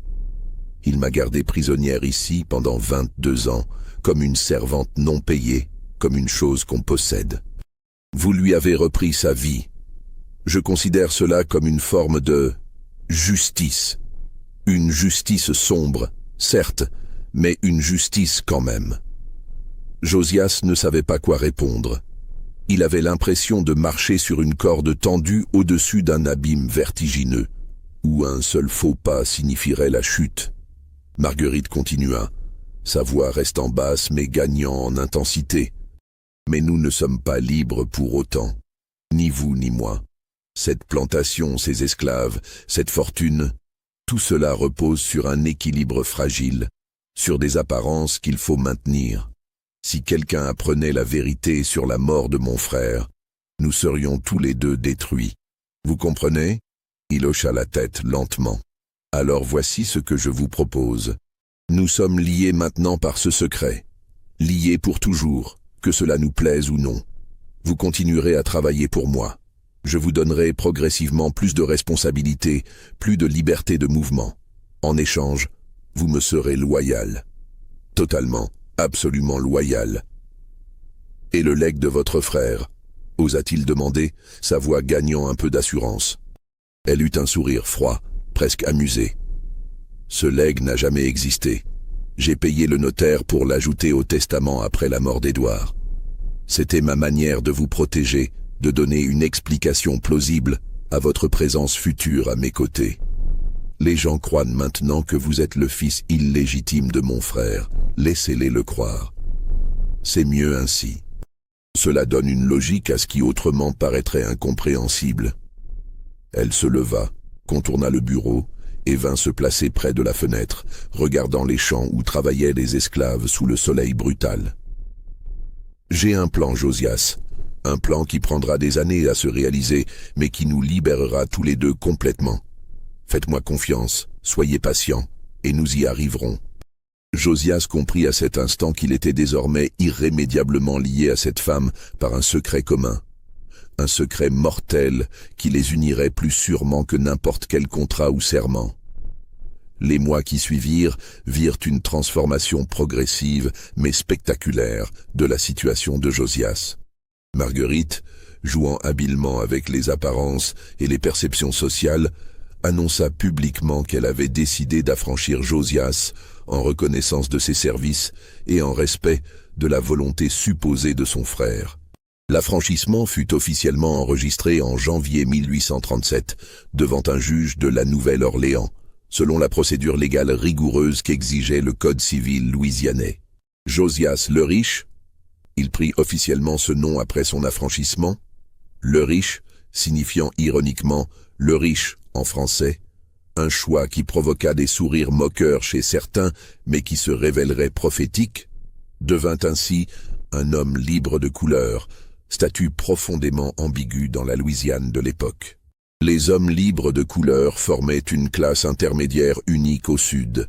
Il m'a gardée prisonnière ici pendant 22 ans, comme une servante non payée, comme une chose qu'on possède. Vous lui avez repris sa vie. Je considère cela comme une forme de justice. Une justice sombre, certes, mais une justice quand même. » Josias ne savait pas quoi répondre. Il avait l'impression de marcher sur une corde tendue au-dessus d'un abîme vertigineux, où un seul faux pas signifierait la chute. Marguerite continua, sa voix restant basse mais gagnant en intensité. « Mais nous ne sommes pas libres pour autant, ni vous ni moi. Cette plantation, ces esclaves, cette fortune, tout cela repose sur un équilibre fragile, sur des apparences qu'il faut maintenir. Si quelqu'un apprenait la vérité sur la mort de mon frère, nous serions tous les deux détruits. Vous comprenez ?» Il hocha la tête lentement. « Alors voici ce que je vous propose. Nous sommes liés maintenant par ce secret, liés pour toujours, que cela nous plaise ou non. Vous continuerez à travailler pour moi. Je vous donnerai progressivement plus de responsabilités, plus de liberté de mouvement. En échange, vous me serez loyal. Totalement, absolument loyal. »« Et le legs de votre frère ?» osa-t-il demander, sa voix gagnant un peu d'assurance. Elle eut un sourire froid, presque amusé. « Ce legs n'a jamais existé. J'ai payé le notaire pour l'ajouter au testament après la mort d'Édouard. C'était ma manière de vous protéger, de donner une explication plausible à votre présence future à mes côtés. Les gens croient maintenant que vous êtes le fils illégitime de mon frère. Laissez-les le croire. C'est mieux ainsi. Cela donne une logique à ce qui autrement paraîtrait incompréhensible. Elle se leva, contourna le bureau et vint se placer près de la fenêtre, regardant les champs où travaillaient les esclaves sous le soleil brutal. « J'ai un plan, Josias. Un plan qui prendra des années à se réaliser, mais qui nous libérera tous les deux complètement. Faites-moi confiance, soyez patient, et nous y arriverons. » Josias comprit à cet instant qu'il était désormais irrémédiablement lié à cette femme par un secret commun. Un secret mortel qui les unirait plus sûrement que n'importe quel contrat ou serment. Les mois qui suivirent virent une transformation progressive mais spectaculaire de la situation de Josias. Marguerite, jouant habilement avec les apparences et les perceptions sociales, annonça publiquement qu'elle avait décidé d'affranchir Josias en reconnaissance de ses services et en respect de la volonté supposée de son frère. L'affranchissement fut officiellement enregistré en janvier 1837 devant un juge de la Nouvelle-Orléans, selon la procédure légale rigoureuse qu'exigeait le Code civil louisianais. Josias le Riche, il prit officiellement ce nom après son affranchissement, le Riche signifiant ironiquement le riche en français, un choix qui provoqua des sourires moqueurs chez certains mais qui se révélerait prophétique, devint ainsi un homme libre de couleur, statut profondément ambigu dans la Louisiane de l'époque. Les hommes libres de couleur formaient une classe intermédiaire unique au Sud,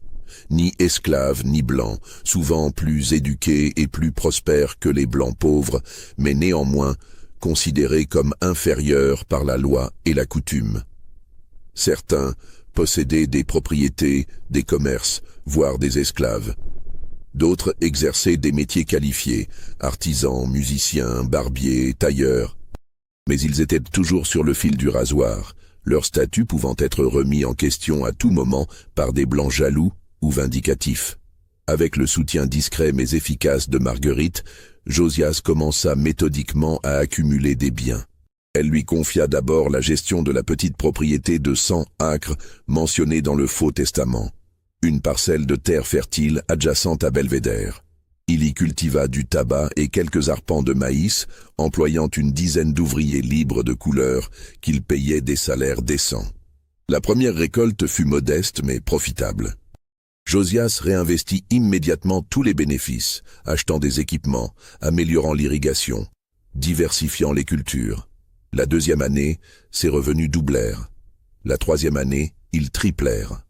ni esclaves ni blancs, souvent plus éduqués et plus prospères que les blancs pauvres, mais néanmoins considérés comme inférieurs par la loi et la coutume. Certains possédaient des propriétés, des commerces, voire des esclaves. D'autres exerçaient des métiers qualifiés, artisans, musiciens, barbiers, tailleurs. Mais ils étaient toujours sur le fil du rasoir, leur statut pouvant être remis en question à tout moment par des blancs jaloux ou vindicatifs. Avec le soutien discret mais efficace de Marguerite, Josias commença méthodiquement à accumuler des biens. Elle lui confia d'abord la gestion de la petite propriété de 100 acres mentionnée dans le Faux Testament, une parcelle de terre fertile adjacente à Belvédère. Il y cultiva du tabac et quelques arpents de maïs, employant une dizaine d'ouvriers libres de couleur qu'il payait des salaires décents. La première récolte fut modeste mais profitable. Josias réinvestit immédiatement tous les bénéfices, achetant des équipements, améliorant l'irrigation, diversifiant les cultures. La deuxième année, ses revenus doublèrent. La troisième année, ils triplèrent.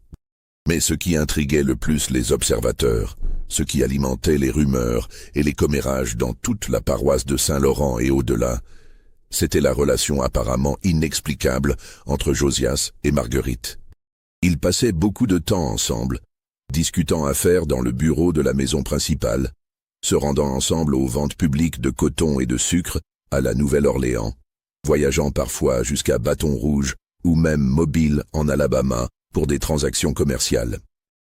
Mais ce qui intriguait le plus les observateurs, ce qui alimentait les rumeurs et les commérages dans toute la paroisse de Saint-Laurent et au-delà, c'était la relation apparemment inexplicable entre Josias et Marguerite. Ils passaient beaucoup de temps ensemble, discutant affaires dans le bureau de la maison principale, se rendant ensemble aux ventes publiques de coton et de sucre à la Nouvelle-Orléans, voyageant parfois jusqu'à Bâton Rouge ou même Mobile en Alabama pour des transactions commerciales.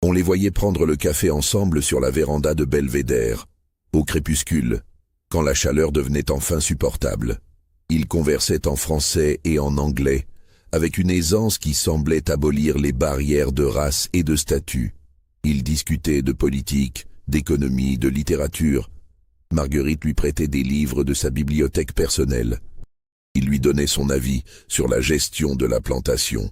On les voyait prendre le café ensemble sur la véranda de Belvédère, au crépuscule, quand la chaleur devenait enfin supportable. Ils conversaient en français et en anglais, avec une aisance qui semblait abolir les barrières de race et de statut. Ils discutaient de politique, d'économie, de littérature. Marguerite lui prêtait des livres de sa bibliothèque personnelle. Il lui donnait son avis sur la gestion de la plantation,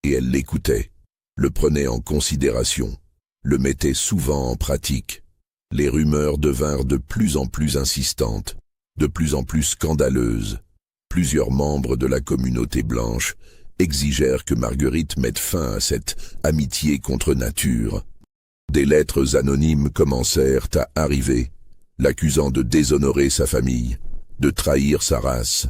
et elle l'écoutait, le prenait en considération, le mettait souvent en pratique. Les rumeurs devinrent de plus en plus insistantes, de plus en plus scandaleuses. Plusieurs membres de la communauté blanche exigèrent que Marguerite mette fin à cette amitié contre nature. Des lettres anonymes commencèrent à arriver, l'accusant de déshonorer sa famille, de trahir sa race,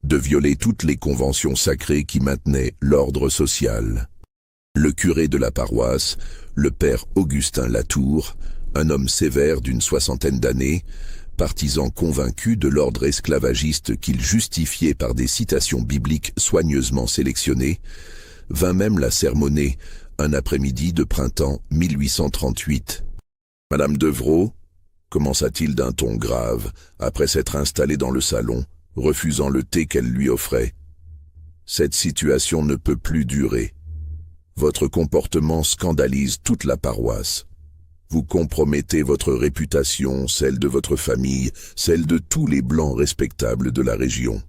de violer toutes les conventions sacrées qui maintenaient l'ordre social. Le curé de la paroisse, le père Augustin Latour, un homme sévère d'une 60aine d'années, partisan convaincu de l'ordre esclavagiste qu'il justifiait par des citations bibliques soigneusement sélectionnées, vint même la sermonner un après-midi de printemps 1838. « Madame Devereux, commença-t-il d'un ton grave, après s'être installé dans le salon, refusant le thé qu'elle lui offrait. Cette situation ne peut plus durer. Votre comportement scandalise toute la paroisse. Vous compromettez votre réputation, celle de votre famille, celle de tous les blancs respectables de la région.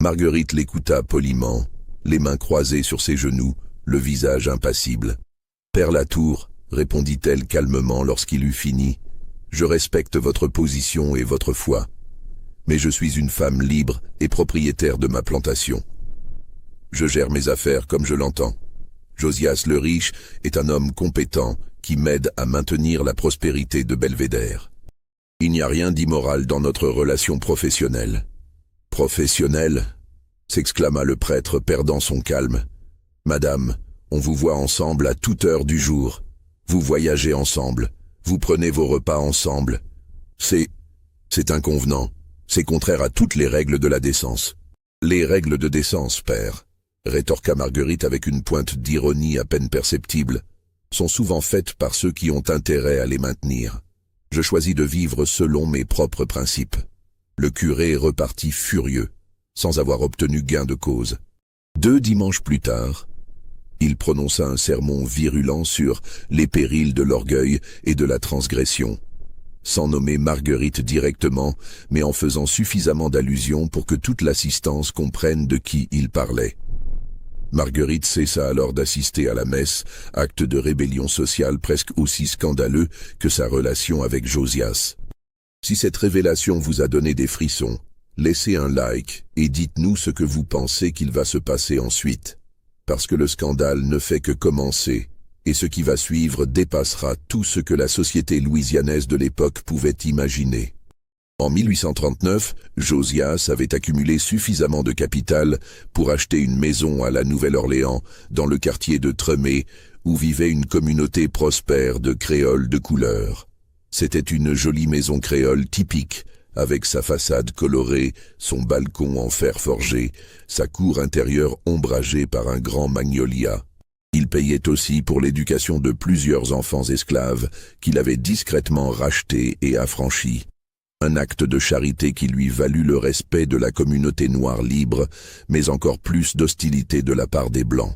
Marguerite l'écouta poliment, les mains croisées sur ses genoux, le visage impassible. « Père Latour, répondit-elle calmement lorsqu'il eut fini, je respecte votre position et votre foi, mais je suis une femme libre et propriétaire de ma plantation. Je gère mes affaires comme je l'entends. Josias le Riche est un homme compétent qui m'aide à maintenir la prospérité de Belvédère. Il n'y a rien d'immoral dans notre relation professionnelle. » « Professionnelle » s'exclama le prêtre perdant son calme. « Madame, on vous voit ensemble à toute heure du jour. Vous voyagez ensemble. Vous prenez vos repas ensemble. C'est inconvenant. C'est contraire à toutes les règles de la décence. » « Les règles de décence, père, rétorqua Marguerite avec une pointe d'ironie à peine perceptible, sont souvent faites par ceux qui ont intérêt à les maintenir. Je choisis de vivre selon mes propres principes. Le curé repartit furieux, sans avoir obtenu gain de cause. 2 dimanches plus tard, il prononça un sermon virulent sur les périls de l'orgueil et de la transgression, sans nommer Marguerite directement, mais en faisant suffisamment d'allusions pour que toute l'assistance comprenne de qui il parlait. Marguerite cessa alors d'assister à la messe, acte de rébellion sociale presque aussi scandaleux que sa relation avec Josias. Si cette révélation vous a donné des frissons, laissez un like et dites-nous ce que vous pensez qu'il va se passer ensuite. Parce que le scandale ne fait que commencer, et ce qui va suivre dépassera tout ce que la société louisianaise de l'époque pouvait imaginer. En 1839, Josias avait accumulé suffisamment de capital pour acheter une maison à la Nouvelle-Orléans, dans le quartier de Tremé, où vivait une communauté prospère de créoles de couleur. C'était une jolie maison créole typique, avec sa façade colorée, son balcon en fer forgé, sa cour intérieure ombragée par un grand magnolia. Il payait aussi pour l'éducation de plusieurs enfants esclaves qu'il avait discrètement rachetés et affranchis. Un acte de charité qui lui valut le respect de la communauté noire libre, mais encore plus d'hostilité de la part des Blancs.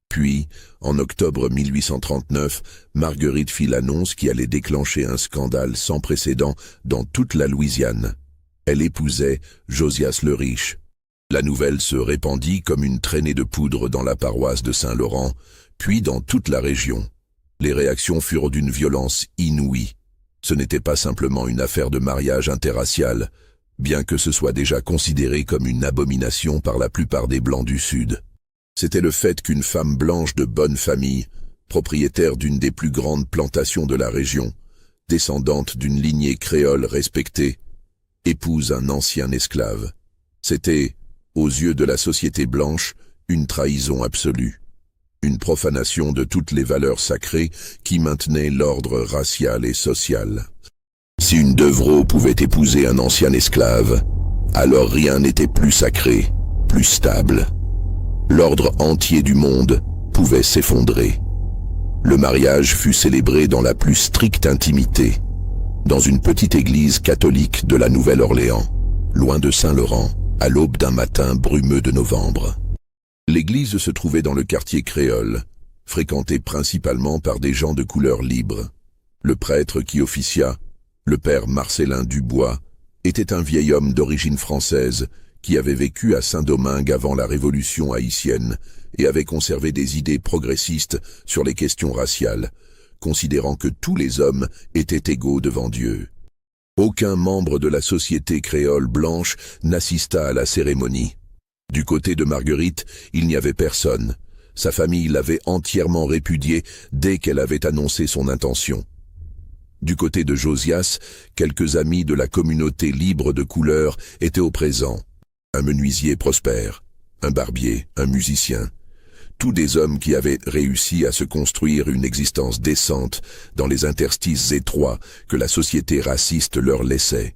Puis, en octobre 1839, Marguerite fit l'annonce qui allait déclencher un scandale sans précédent dans toute la Louisiane. Elle épousait Josias le Riche. La nouvelle se répandit comme une traînée de poudre dans la paroisse de Saint-Laurent, puis dans toute la région. Les réactions furent d'une violence inouïe. Ce n'était pas simplement une affaire de mariage interracial, bien que ce soit déjà considéré comme une abomination par la plupart des Blancs du Sud. C'était le fait qu'une femme blanche de bonne famille, propriétaire d'une des plus grandes plantations de la région, descendante d'une lignée créole respectée, épouse un ancien esclave. C'était, aux yeux de la société blanche, une trahison absolue, une profanation de toutes les valeurs sacrées qui maintenaient l'ordre racial et social. Si une Devereux pouvait épouser un ancien esclave, alors rien n'était plus sacré, plus stable. L'ordre entier du monde pouvait s'effondrer. Le mariage fut célébré dans la plus stricte intimité, dans une petite église catholique de la Nouvelle-Orléans, loin de Saint-Laurent, à l'aube d'un matin brumeux de novembre. L'église se trouvait dans le quartier créole, fréquenté principalement par des gens de couleur libre. Le prêtre qui officia, le père Marcellin Dubois, était un vieil homme d'origine française qui avait vécu à Saint-Domingue avant la Révolution haïtienne et avait conservé des idées progressistes sur les questions raciales, considérant que tous les hommes étaient égaux devant Dieu. Aucun membre de la société créole blanche n'assista à la cérémonie. Du côté de Marguerite, il n'y avait personne. Sa famille l'avait entièrement répudiée dès qu'elle avait annoncé son intention. Du côté de Josias, quelques amis de la communauté libre de couleur étaient au présent. Un menuisier prospère, un barbier, un musicien, tous des hommes qui avaient réussi à se construire une existence décente dans les interstices étroits que la société raciste leur laissait.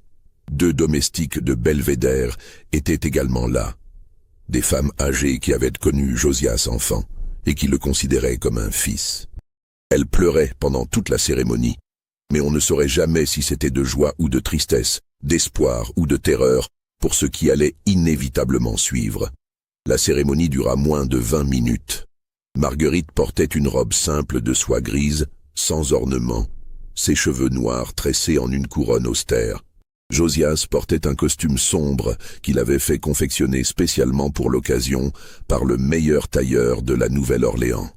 2 domestiques de Belvédère étaient également là. Des femmes âgées qui avaient connu Josias enfant et qui le considéraient comme un fils. Elles pleuraient pendant toute la cérémonie, mais on ne saurait jamais si c'était de joie ou de tristesse, d'espoir ou de terreur, pour ce qui allait inévitablement suivre. La cérémonie dura moins de 20 minutes. Marguerite portait une robe simple de soie grise, sans ornement, ses cheveux noirs tressés en une couronne austère. Josias portait un costume sombre qu'il avait fait confectionner spécialement pour l'occasion par le meilleur tailleur de la Nouvelle-Orléans.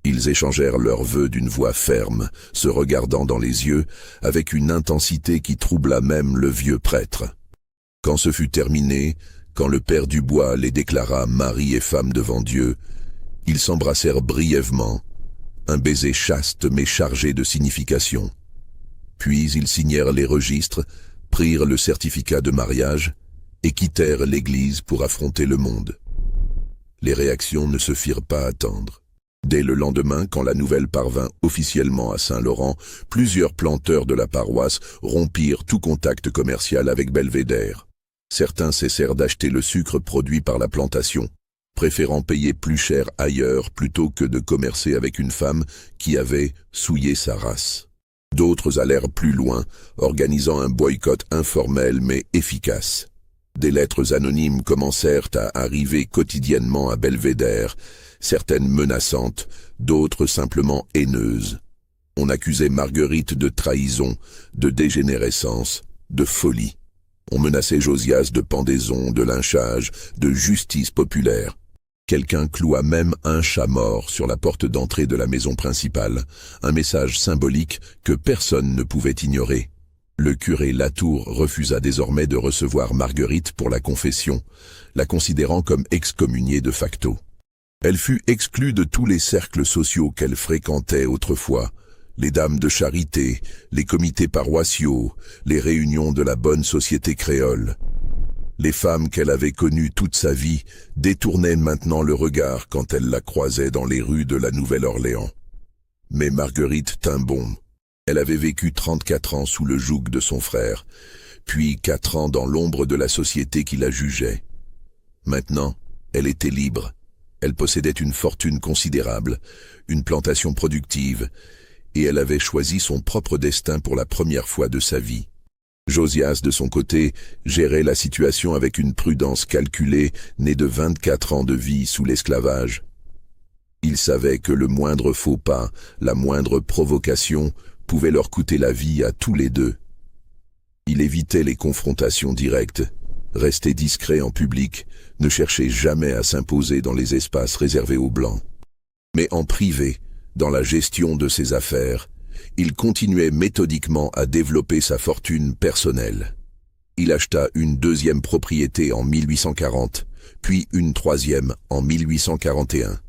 Ils échangèrent leurs vœux d'une voix ferme, se regardant dans les yeux, avec une intensité qui troubla même le vieux prêtre. Quand ce fut terminé, quand le père Dubois les déclara mari et femme devant Dieu, ils s'embrassèrent brièvement, un baiser chaste mais chargé de signification. Puis ils signèrent les registres, prirent le certificat de mariage et quittèrent l'église pour affronter le monde. Les réactions ne se firent pas attendre. Dès le lendemain, quand la nouvelle parvint officiellement à Saint-Laurent, plusieurs planteurs de la paroisse rompirent tout contact commercial avec Belvédère. Certains cessèrent d'acheter le sucre produit par la plantation, préférant payer plus cher ailleurs plutôt que de commercer avec une femme qui avait souillé sa race. D'autres allèrent plus loin, organisant un boycott informel mais efficace. Des lettres anonymes commencèrent à arriver quotidiennement à Belvédère, certaines menaçantes, d'autres simplement haineuses. On accusait Marguerite de trahison, de dégénérescence, de folie. On menaçait Josias de pendaison, de lynchage, de justice populaire. Quelqu'un cloua même un chat mort sur la porte d'entrée de la maison principale, un message symbolique que personne ne pouvait ignorer. Le curé Latour refusa désormais de recevoir Marguerite pour la confession, la considérant comme excommuniée de facto. Elle fut exclue de tous les cercles sociaux qu'elle fréquentait autrefois, les dames de charité, les comités paroissiaux, les réunions de la bonne société créole. Les femmes qu'elle avait connues toute sa vie détournaient maintenant le regard quand elle la croisait dans les rues de la Nouvelle-Orléans. Mais Marguerite tint bon. Elle avait vécu 34 ans sous le joug de son frère, puis 4 ans dans l'ombre de la société qui la jugeait. Maintenant, elle était libre. Elle possédait une fortune considérable, une plantation productive, et elle avait choisi son propre destin pour la première fois de sa vie. Josias, de son côté, gérait la situation avec une prudence calculée, née de 24 ans de vie sous l'esclavage. Il savait que le moindre faux pas, la moindre provocation, pouvait leur coûter la vie à tous les deux. Il évitait les confrontations directes, restait discret en public, ne cherchait jamais à s'imposer dans les espaces réservés aux Blancs. Mais en privé, dans la gestion de ses affaires, il continuait méthodiquement à développer sa fortune personnelle. Il acheta une deuxième propriété en 1840, puis une troisième en 1841.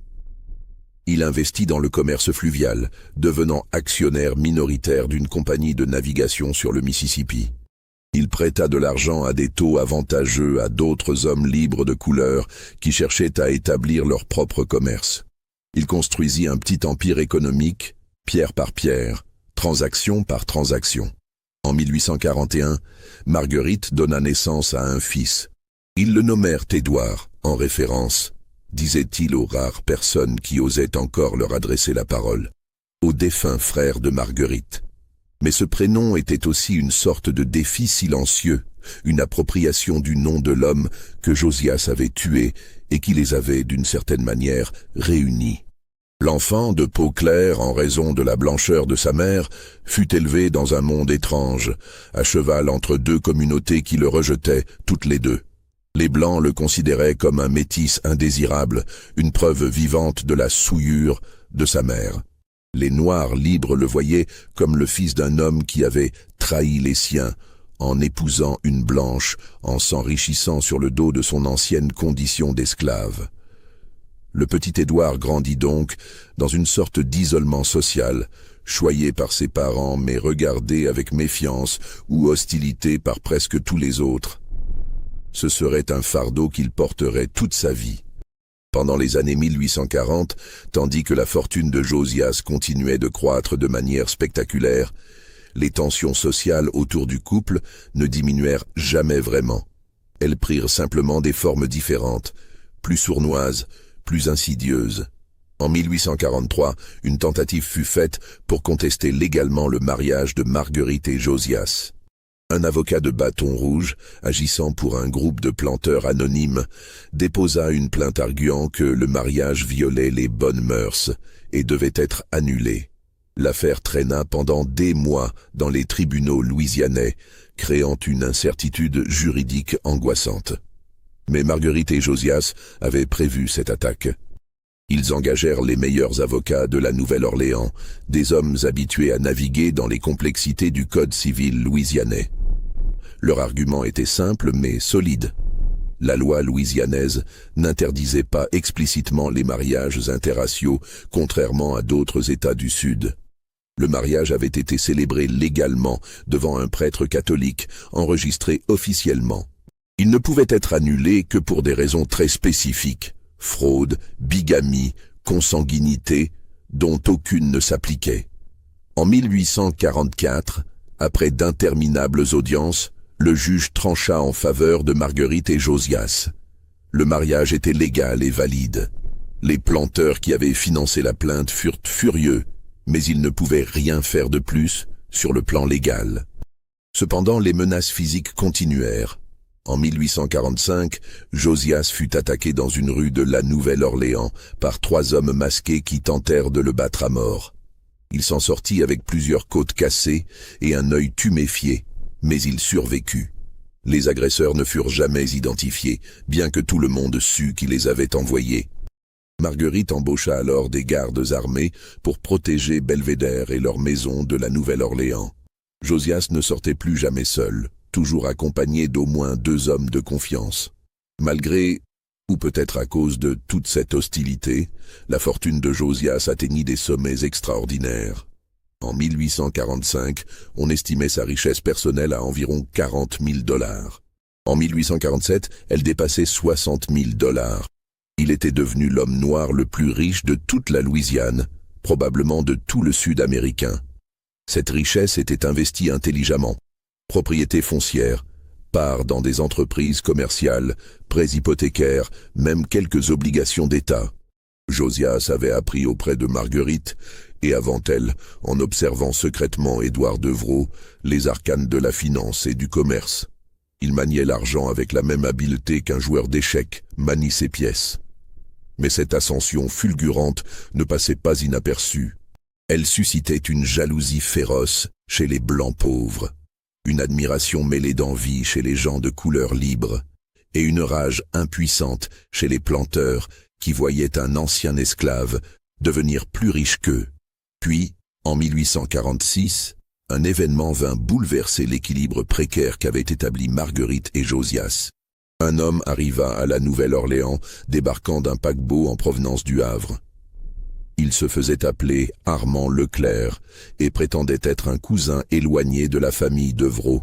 Il investit dans le commerce fluvial, devenant actionnaire minoritaire d'une compagnie de navigation sur le Mississippi. Il prêta de l'argent à des taux avantageux à d'autres hommes libres de couleur qui cherchaient à établir leur propre commerce. Il construisit un petit empire économique, pierre par pierre, transaction par transaction. En 1841, Marguerite donna naissance à un fils. Ils le nommèrent Édouard, en référence, disait-il aux rares personnes qui osaient encore leur adresser la parole, au défunt frère de Marguerite. Mais ce prénom était aussi une sorte de défi silencieux, une appropriation du nom de l'homme que Josias avait tué et qui les avait, d'une certaine manière, réunis. L'enfant, de peau claire en raison de la blancheur de sa mère, fut élevé dans un monde étrange, à cheval entre deux communautés qui le rejetaient toutes les deux. Les Blancs le considéraient comme un métis indésirable, une preuve vivante de la souillure de sa mère. Les Noirs libres le voyaient comme le fils d'un homme qui avait trahi les siens, en épousant une blanche, en s'enrichissant sur le dos de son ancienne condition d'esclave. Le petit Édouard grandit donc dans une sorte d'isolement social, choyé par ses parents mais regardé avec méfiance ou hostilité par presque tous les autres. Ce serait un fardeau qu'il porterait toute sa vie. Pendant les années 1840, tandis que la fortune de Josias continuait de croître de manière spectaculaire, les tensions sociales autour du couple ne diminuèrent jamais vraiment. Elles prirent simplement des formes différentes, plus sournoises, plus insidieuses. En 1843, une tentative fut faite pour contester légalement le mariage de Marguerite et Josias. Un avocat de bâton rouge, agissant pour un groupe de planteurs anonymes, déposa une plainte arguant que le mariage violait les bonnes mœurs et devait être annulé. L'affaire traîna pendant des mois dans les tribunaux louisianais, créant une incertitude juridique angoissante. Mais Marguerite et Josias avaient prévu cette attaque. Ils engagèrent les meilleurs avocats de la Nouvelle-Orléans, des hommes habitués à naviguer dans les complexités du code civil louisianais. Leur argument était simple mais solide. La loi louisianaise n'interdisait pas explicitement les mariages interraciaux, contrairement à d'autres États du Sud. Le mariage avait été célébré légalement devant un prêtre catholique, enregistré officiellement. Il ne pouvait être annulé que pour des raisons très spécifiques: fraude, bigamie, consanguinité, dont aucune ne s'appliquait. En 1844, après d'interminables audiences, le juge trancha en faveur de Marguerite et Josias. Le mariage était légal et valide. Les planteurs qui avaient financé la plainte furent furieux, mais ils ne pouvaient rien faire de plus sur le plan légal. Cependant, les menaces physiques continuèrent. En 1845, Josias fut attaqué dans une rue de la Nouvelle-Orléans par 3 hommes masqués qui tentèrent de le battre à mort. Il s'en sortit avec plusieurs côtes cassées et un œil tuméfié, mais il survécut. Les agresseurs ne furent jamais identifiés, bien que tout le monde sût qui les avait envoyés. Marguerite embaucha alors des gardes armés pour protéger Belvédère et leur maison de la Nouvelle-Orléans. Josias ne sortait plus jamais seul, toujours accompagné d'au moins 2 hommes de confiance. Malgré, ou peut-être à cause de toute cette hostilité, la fortune de Josias atteignit des sommets extraordinaires. En 1845, on estimait sa richesse personnelle à environ 40 000 $. En 1847, elle dépassait 60 000 $. Il était devenu l'homme noir le plus riche de toute la Louisiane, probablement de tout le Sud américain. Cette richesse était investie intelligemment. Propriétés foncières, parts dans des entreprises commerciales, prêts hypothécaires, même quelques obligations d'État. Josias avait appris auprès de Marguerite, et avant elle, en observant secrètement Édouard Devereux, les arcanes de la finance et du commerce. Il maniait l'argent avec la même habileté qu'un joueur d'échecs manie ses pièces. Mais cette ascension fulgurante ne passait pas inaperçue. Elle suscitait une jalousie féroce chez les blancs pauvres, une admiration mêlée d'envie chez les gens de couleur libre, et une rage impuissante chez les planteurs qui voyaient un ancien esclave devenir plus riche qu'eux. Puis, en 1846, un événement vint bouleverser l'équilibre précaire qu'avaient établi Marguerite et Josias. Un homme arriva à la Nouvelle-Orléans, débarquant d'un paquebot en provenance du Havre. Il se faisait appeler Armand Leclerc et prétendait être un cousin éloigné de la famille Devereux,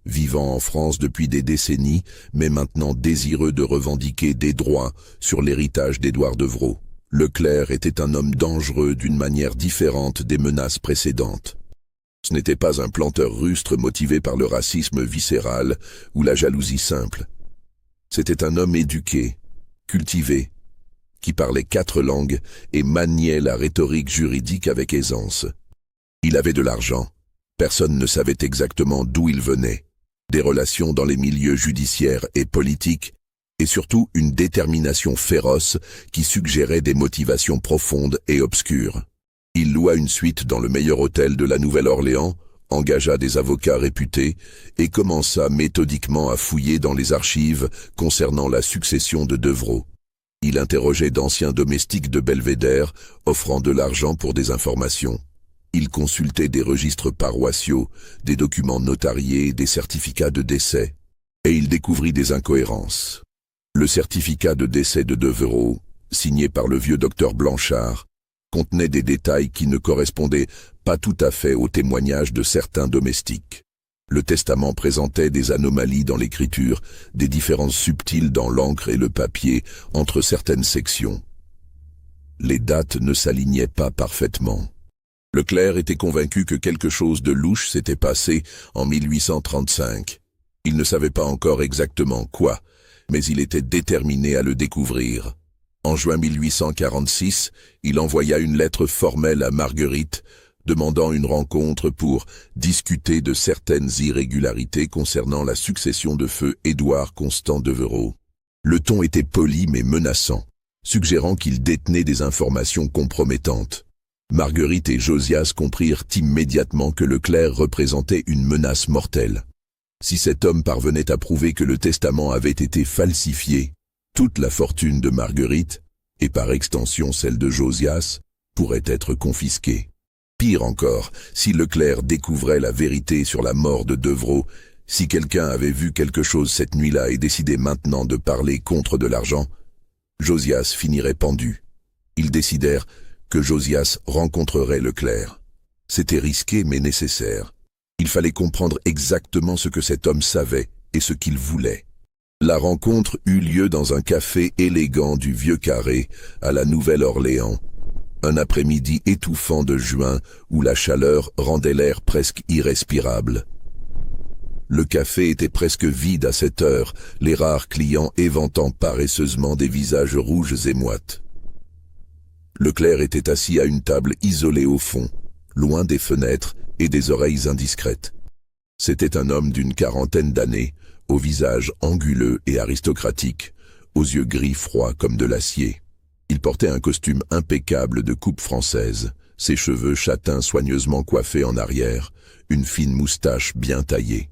vivant en France depuis des décennies, mais maintenant désireux de revendiquer des droits sur l'héritage d'Édouard Devereux. Leclerc était un homme dangereux d'une manière différente des menaces précédentes. Ce n'était pas un planteur rustre motivé par le racisme viscéral ou la jalousie simple. C'était un homme éduqué, cultivé, qui parlait 4 langues et maniait la rhétorique juridique avec aisance. Il avait de l'argent. Personne ne savait exactement d'où il venait. Des relations dans les milieux judiciaires et politiques, et surtout une détermination féroce qui suggérait des motivations profondes et obscures. Il loua une suite dans le meilleur hôtel de la Nouvelle-Orléans, engagea des avocats réputés et commença méthodiquement à fouiller dans les archives concernant la succession de Devereux. Il interrogeait d'anciens domestiques de Belvédère, offrant de l'argent pour des informations. Il consultait des registres paroissiaux, des documents notariés, des certificats de décès, et il découvrit des incohérences. Le certificat de décès de Devereux, signé par le vieux docteur Blanchard, contenait des détails qui ne correspondaient pas tout à fait aux témoignages de certains domestiques. Le testament présentait des anomalies dans l'écriture, des différences subtiles dans l'encre et le papier entre certaines sections. Les dates ne s'alignaient pas parfaitement. Leclerc était convaincu que quelque chose de louche s'était passé en 1835. Il ne savait pas encore exactement quoi, mais il était déterminé à le découvrir. En juin 1846, il envoya une lettre formelle à Marguerite, demandant une rencontre pour discuter de certaines irrégularités concernant la succession de feu Édouard Constant Devereux. Le ton était poli mais menaçant, suggérant qu'il détenait des informations compromettantes. Marguerite et Josias comprirent immédiatement que Leclerc représentait une menace mortelle. Si cet homme parvenait à prouver que le testament avait été falsifié, toute la fortune de Marguerite, et par extension celle de Josias, pourrait être confisquée. Pire encore, si Leclerc découvrait la vérité sur la mort de Devereux, si quelqu'un avait vu quelque chose cette nuit-là et décidait maintenant de parler contre de l'argent, Josias finirait pendu. Ils décidèrent que Josias rencontrerait Leclerc. C'était risqué mais nécessaire. Il fallait comprendre exactement ce que cet homme savait et ce qu'il voulait. La rencontre eut lieu dans un café élégant du Vieux Carré, à la Nouvelle-Orléans. Un après-midi étouffant de juin où la chaleur rendait l'air presque irrespirable. Le café était presque vide à cette heure, les rares clients éventant paresseusement des visages rouges et moites. Leclerc était assis à une table isolée au fond, loin des fenêtres et des oreilles indiscrètes. C'était un homme d'une quarantaine d'années, au visage anguleux et aristocratique, aux yeux gris froids comme de l'acier. Il portait un costume impeccable de coupe française, ses cheveux châtains soigneusement coiffés en arrière, une fine moustache bien taillée.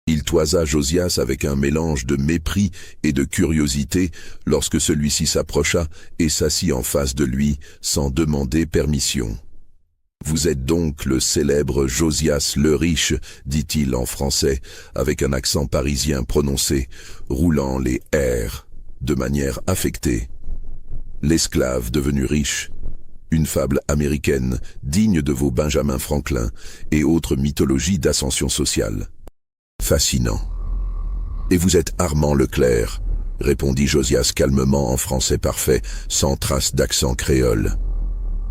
Il toisa Josias avec un mélange de mépris et de curiosité lorsque celui-ci s'approcha et s'assit en face de lui sans demander permission. « Vous êtes donc le célèbre Josias le Riche, dit-il en français, avec un accent parisien prononcé, roulant les R de manière affectée. L'esclave devenu riche, une fable américaine digne de vos Benjamin Franklin et autres mythologies d'ascension sociale. Fascinant. Et vous êtes Armand Leclerc, répondit Josias calmement en français parfait, sans trace d'accent créole.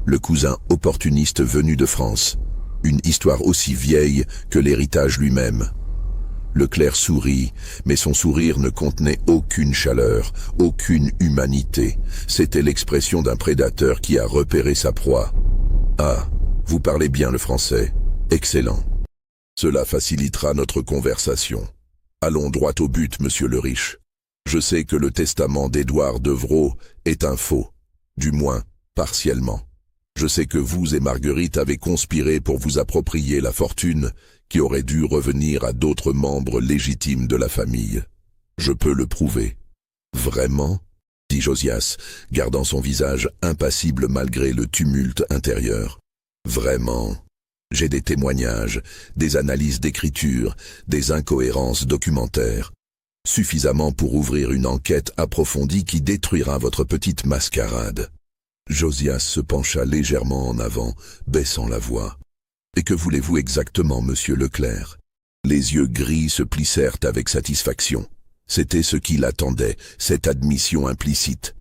Le cousin opportuniste venu de France, une histoire aussi vieille que l'héritage lui-même. Leclerc sourit, mais son sourire ne contenait aucune chaleur, aucune humanité. C'était l'expression d'un prédateur qui a repéré sa proie. « Ah, vous parlez bien le français. Excellent. Cela facilitera notre conversation. Allons droit au but, monsieur le Riche. Je sais que le testament d'Édouard Devereux est un faux, du moins partiellement. Je sais que vous et Marguerite avez conspiré pour vous approprier la fortune qui aurait dû revenir à d'autres membres légitimes de la famille. Je peux le prouver. »« Vraiment ?» dit Josias, gardant son visage impassible malgré le tumulte intérieur. « Vraiment. J'ai des témoignages, des analyses d'écriture, des incohérences documentaires. Suffisamment pour ouvrir une enquête approfondie qui détruira votre petite mascarade. » Josias se pencha légèrement en avant, baissant la voix. « Et que voulez-vous exactement, monsieur Leclerc ?» Les yeux gris se plissèrent avec satisfaction. C'était ce qu'il attendait, cette admission implicite.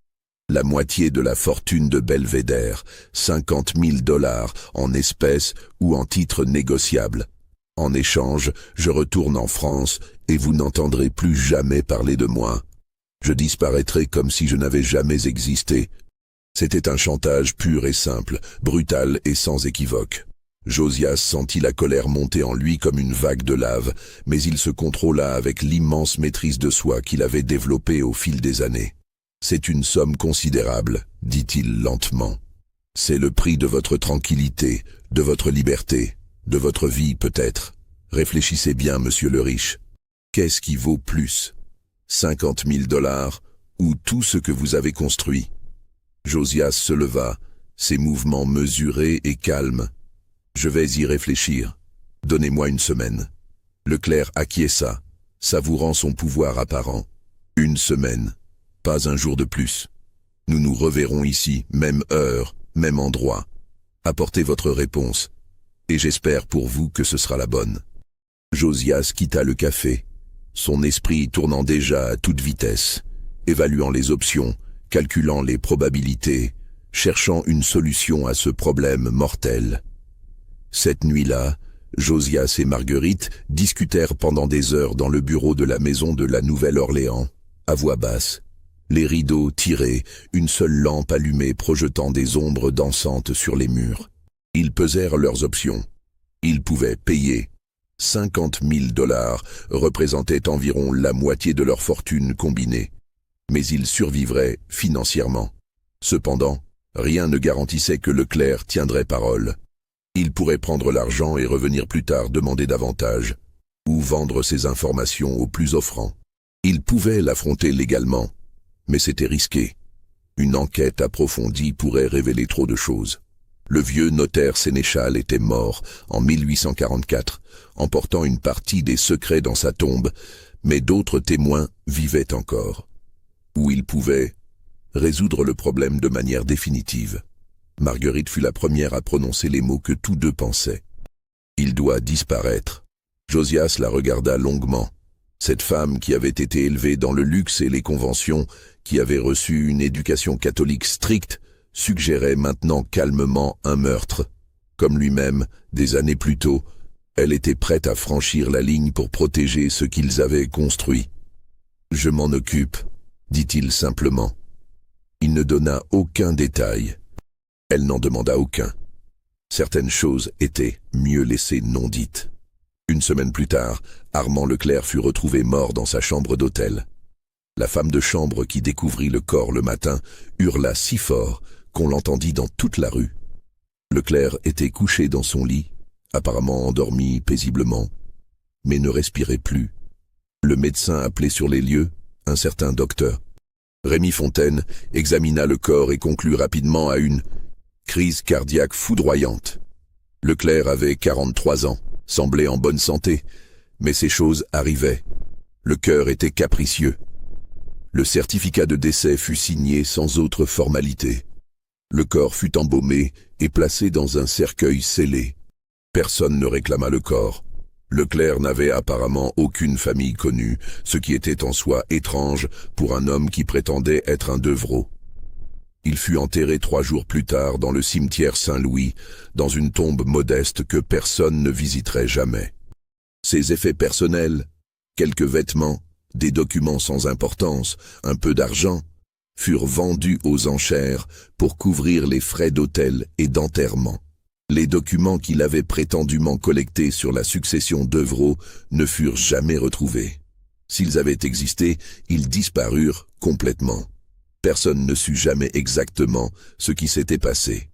La moitié de la fortune de Belvédère, 50 000 $ en espèces ou en titres négociables. En échange, je retourne en France et vous n'entendrez plus jamais parler de moi. Je disparaîtrai comme si je n'avais jamais existé. C'était un chantage pur et simple, brutal et sans équivoque. Josias sentit la colère monter en lui comme une vague de lave, mais il se contrôla avec l'immense maîtrise de soi qu'il avait développée au fil des années. « C'est une somme considérable, dit-il lentement. C'est le prix de votre tranquillité, de votre liberté, de votre vie peut-être. Réfléchissez bien, monsieur le Riche. Qu'est-ce qui vaut plus? 50 000 $ ou tout ce que vous avez construit ?» Josias se leva, ses mouvements mesurés et calmes. « Je vais y réfléchir. Donnez-moi une semaine. » Leclerc acquiesça, savourant son pouvoir apparent. « Une semaine, pas un jour de plus. Nous nous reverrons ici, même heure, même endroit. Apportez votre réponse, et j'espère pour vous que ce sera la bonne. » Josias quitta le café, son esprit tournant déjà à toute vitesse, évaluant les options, calculant les probabilités, cherchant une solution à ce problème mortel. Cette nuit-là, Josias et Marguerite discutèrent pendant des heures dans le bureau de la maison de la Nouvelle-Orléans, à voix basse. Les rideaux tirés, une seule lampe allumée projetant des ombres dansantes sur les murs. Ils pesèrent leurs options. Ils pouvaient payer. 50 000 $ représentaient environ la moitié de leur fortune combinée. Mais ils survivraient financièrement. Cependant, rien ne garantissait que Leclerc tiendrait parole. Il pourrait prendre l'argent et revenir plus tard demander davantage, ou vendre ses informations au plus offrant. Il pouvait l'affronter légalement, mais c'était risqué. Une enquête approfondie pourrait révéler trop de choses. Le vieux notaire sénéchal était mort en 1844, emportant une partie des secrets dans sa tombe, mais d'autres témoins vivaient encore. Où il pouvait résoudre le problème de manière définitive. Marguerite fut la première à prononcer les mots que tous deux pensaient. Il doit disparaître. Josias la regarda longuement. Cette femme qui avait été élevée dans le luxe et les conventions, qui avait reçu une éducation catholique stricte, suggérait maintenant calmement un meurtre. Comme lui-même, des années plus tôt, elle était prête à franchir la ligne pour protéger ce qu'ils avaient construit. « Je m'en occupe », dit-il simplement. Il ne donna aucun détail. Elle n'en demanda aucun. Certaines choses étaient mieux laissées non dites. Une semaine plus tard, Armand Leclerc fut retrouvé mort dans sa chambre d'hôtel. La femme de chambre qui découvrit le corps le matin hurla si fort qu'on l'entendit dans toute la rue. Leclerc était couché dans son lit, apparemment endormi paisiblement, mais ne respirait plus. Le médecin appelé sur les lieux, un certain docteur Rémy Fontaine, examina le corps et conclut rapidement à une crise cardiaque foudroyante. Leclerc avait 43 ans, semblait en bonne santé, mais ces choses arrivaient. Le cœur était capricieux. Le certificat de décès fut signé sans autre formalité. Le corps fut embaumé et placé dans un cercueil scellé. Personne ne réclama le corps. Leclerc n'avait apparemment aucune famille connue, ce qui était en soi étrange pour un homme qui prétendait être un Devreau. Il fut enterré 3 jours plus tard dans le cimetière Saint-Louis, dans une tombe modeste que personne ne visiterait jamais. Ses effets personnels, quelques vêtements, des documents sans importance, un peu d'argent, furent vendus aux enchères pour couvrir les frais d'hôtel et d'enterrement. Les documents qu'il avait prétendument collectés sur la succession Devreau ne furent jamais retrouvés. S'ils avaient existé, ils disparurent complètement. Personne ne sut jamais exactement ce qui s'était passé.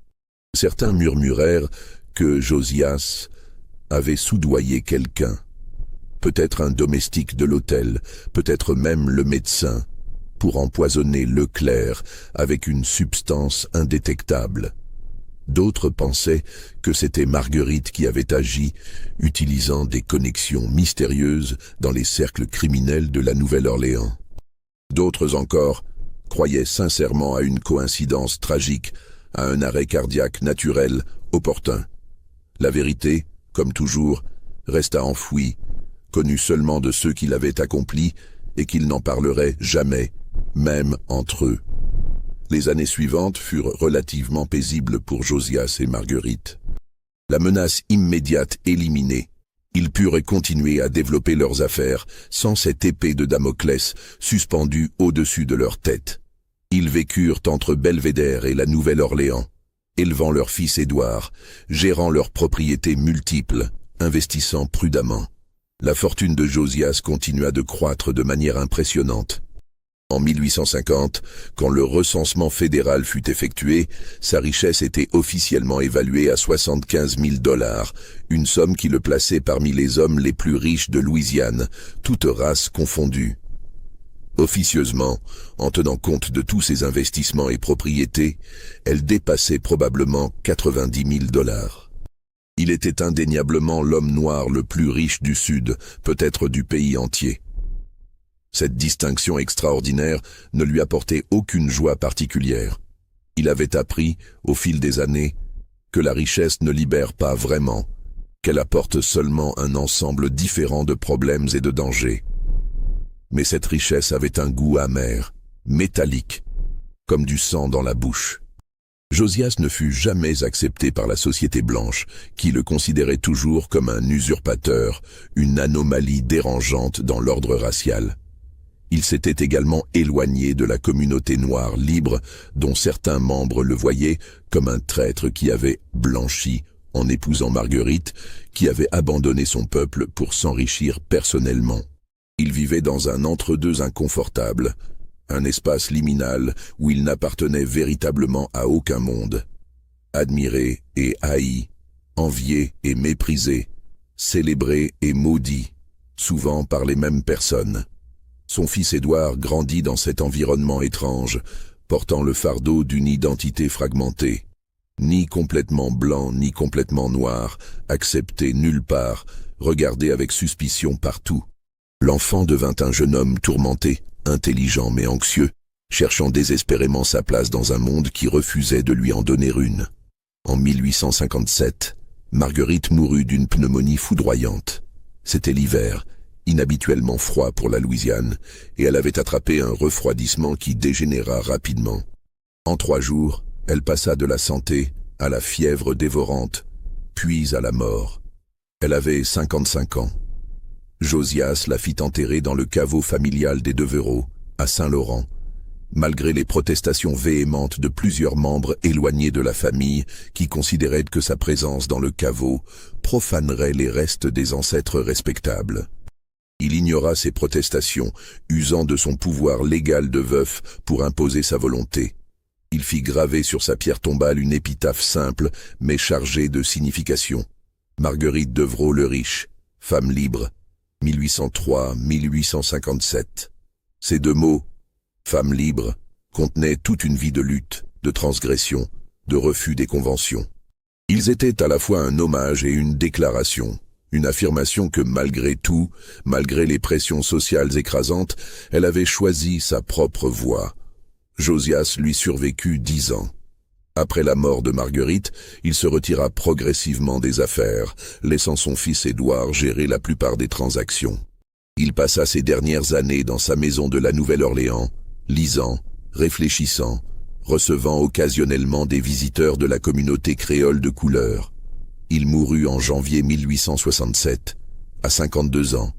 Certains murmurèrent que Josias avait soudoyé quelqu'un. Peut-être un domestique de l'hôtel, peut-être même le médecin, pour empoisonner Leclerc avec une substance indétectable. D'autres pensaient que c'était Marguerite qui avait agi, utilisant des connexions mystérieuses dans les cercles criminels de la Nouvelle-Orléans. D'autres encore croyaient sincèrement à une coïncidence tragique, à un arrêt cardiaque naturel, opportun. La vérité, comme toujours, resta enfouie, connue seulement de ceux qui l'avaient accomplie et qu'ils n'en parleraient jamais, même entre eux. Les années suivantes furent relativement paisibles pour Josias et Marguerite. La menace immédiate éliminée, ils purent continuer à développer leurs affaires sans cette épée de Damoclès suspendue au-dessus de leur tête. Ils vécurent entre Belvédère et la Nouvelle-Orléans, élevant leur fils Édouard, gérant leurs propriétés multiples, investissant prudemment. La fortune de Josias continua de croître de manière impressionnante. En 1850, quand le recensement fédéral fut effectué, sa richesse était officiellement évaluée à 75 000 $, une somme qui le plaçait parmi les hommes les plus riches de Louisiane, toutes races confondues. Officieusement, en tenant compte de tous ses investissements et propriétés, elle dépassait probablement 90 000 $. Il était indéniablement l'homme noir le plus riche du Sud, peut-être du pays entier. Cette distinction extraordinaire ne lui apportait aucune joie particulière. Il avait appris, au fil des années, que la richesse ne libère pas vraiment, qu'elle apporte seulement un ensemble différent de problèmes et de dangers. Mais cette richesse avait un goût amer, métallique, comme du sang dans la bouche. Josias ne fut jamais accepté par la société blanche, qui le considérait toujours comme un usurpateur, une anomalie dérangeante dans l'ordre racial. Il s'était également éloigné de la communauté noire libre, dont certains membres le voyaient comme un traître qui avait blanchi en épousant Marguerite, qui avait abandonné son peuple pour s'enrichir personnellement. Il vivait dans un entre-deux inconfortable, un espace liminal où il n'appartenait véritablement à aucun monde. Admiré et haï, envié et méprisé, célébré et maudit, souvent par les mêmes personnes. Son fils Édouard grandit dans cet environnement étrange, portant le fardeau d'une identité fragmentée. Ni complètement blanc, ni complètement noir, accepté nulle part, regardé avec suspicion partout. L'enfant devint un jeune homme tourmenté, intelligent mais anxieux, cherchant désespérément sa place dans un monde qui refusait de lui en donner une. En 1857, Marguerite mourut d'une pneumonie foudroyante. C'était l'hiver, inhabituellement froid pour la Louisiane, et elle avait attrapé un refroidissement qui dégénéra rapidement. En 3 jours, elle passa de la santé à la fièvre dévorante, puis à la mort. Elle avait 55 ans. Josias la fit enterrer dans le caveau familial des Devereux, à Saint-Laurent, malgré les protestations véhémentes de plusieurs membres éloignés de la famille qui considéraient que sa présence dans le caveau profanerait les restes des ancêtres respectables. Il ignora ces protestations, usant de son pouvoir légal de veuf pour imposer sa volonté. Il fit graver sur sa pierre tombale une épitaphe simple, mais chargée de signification. Marguerite Devereux le Riche, femme libre, 1803-1857. Ces 2 mots, femme libre, contenaient toute une vie de lutte, de transgression, de refus des conventions. Ils étaient à la fois un hommage et une déclaration, une affirmation que malgré tout, malgré les pressions sociales écrasantes, elle avait choisi sa propre voie. Josias lui survécut 10 ans. Après la mort de Marguerite, il se retira progressivement des affaires, laissant son fils Édouard gérer la plupart des transactions. Il passa ses dernières années dans sa maison de la Nouvelle-Orléans, lisant, réfléchissant, recevant occasionnellement des visiteurs de la communauté créole de couleur. Il mourut en janvier 1867, à 52 ans,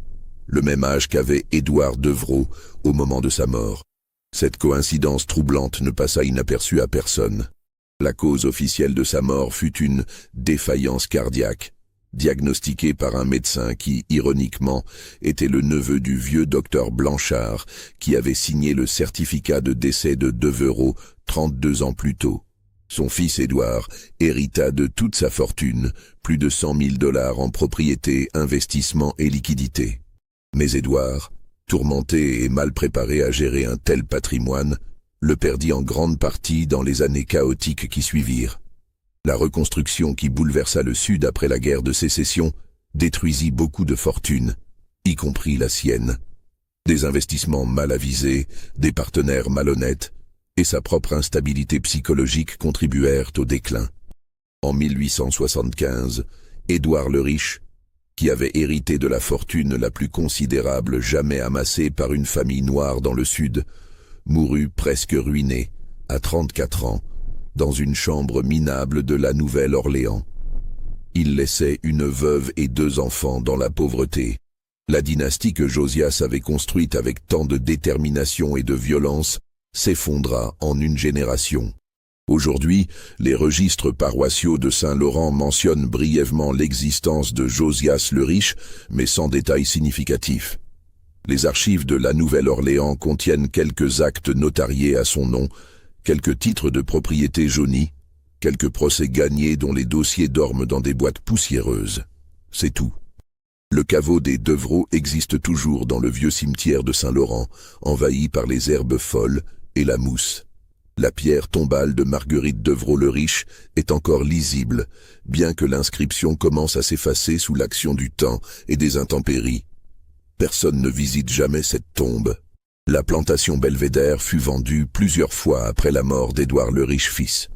le même âge qu'avait Édouard Devereux au moment de sa mort. Cette coïncidence troublante ne passa inaperçue à personne. La cause officielle de sa mort fut une défaillance cardiaque, diagnostiquée par un médecin qui, ironiquement, était le neveu du vieux docteur Blanchard, qui avait signé le certificat de décès de Devereux 32 ans plus tôt. Son fils Édouard hérita de toute sa fortune, plus de 100 000 $ en propriétés, investissements et liquidités. Mais Édouard, tourmenté et mal préparé à gérer un tel patrimoine, le perdit en grande partie dans les années chaotiques qui suivirent. La reconstruction qui bouleversa le Sud après la guerre de sécession détruisit beaucoup de fortunes, y compris la sienne. Des investissements mal avisés, des partenaires malhonnêtes, et sa propre instabilité psychologique contribuèrent au déclin. En 1875, Édouard le Riche, qui avait hérité de la fortune la plus considérable jamais amassée par une famille noire dans le Sud, mourut presque ruiné, à 34 ans, dans une chambre minable de la Nouvelle-Orléans. Il laissait une veuve et 2 enfants dans la pauvreté. La dynastie que Josias avait construite avec tant de détermination et de violence s'effondra en une génération. Aujourd'hui, les registres paroissiaux de Saint-Laurent mentionnent brièvement l'existence de Josias le Riche, mais sans détails significatifs. Les archives de la Nouvelle-Orléans contiennent quelques actes notariés à son nom, quelques titres de propriété jaunis, quelques procès gagnés dont les dossiers dorment dans des boîtes poussiéreuses. C'est tout. Le caveau des Devereux existe toujours dans le vieux cimetière de Saint-Laurent, envahi par les herbes folles et la mousse. La pierre tombale de Marguerite Devereux le Riche est encore lisible, bien que l'inscription commence à s'effacer sous l'action du temps et des intempéries. Personne ne visite jamais cette tombe. La plantation Belvédère fut vendue plusieurs fois après la mort d'Édouard le Riche fils.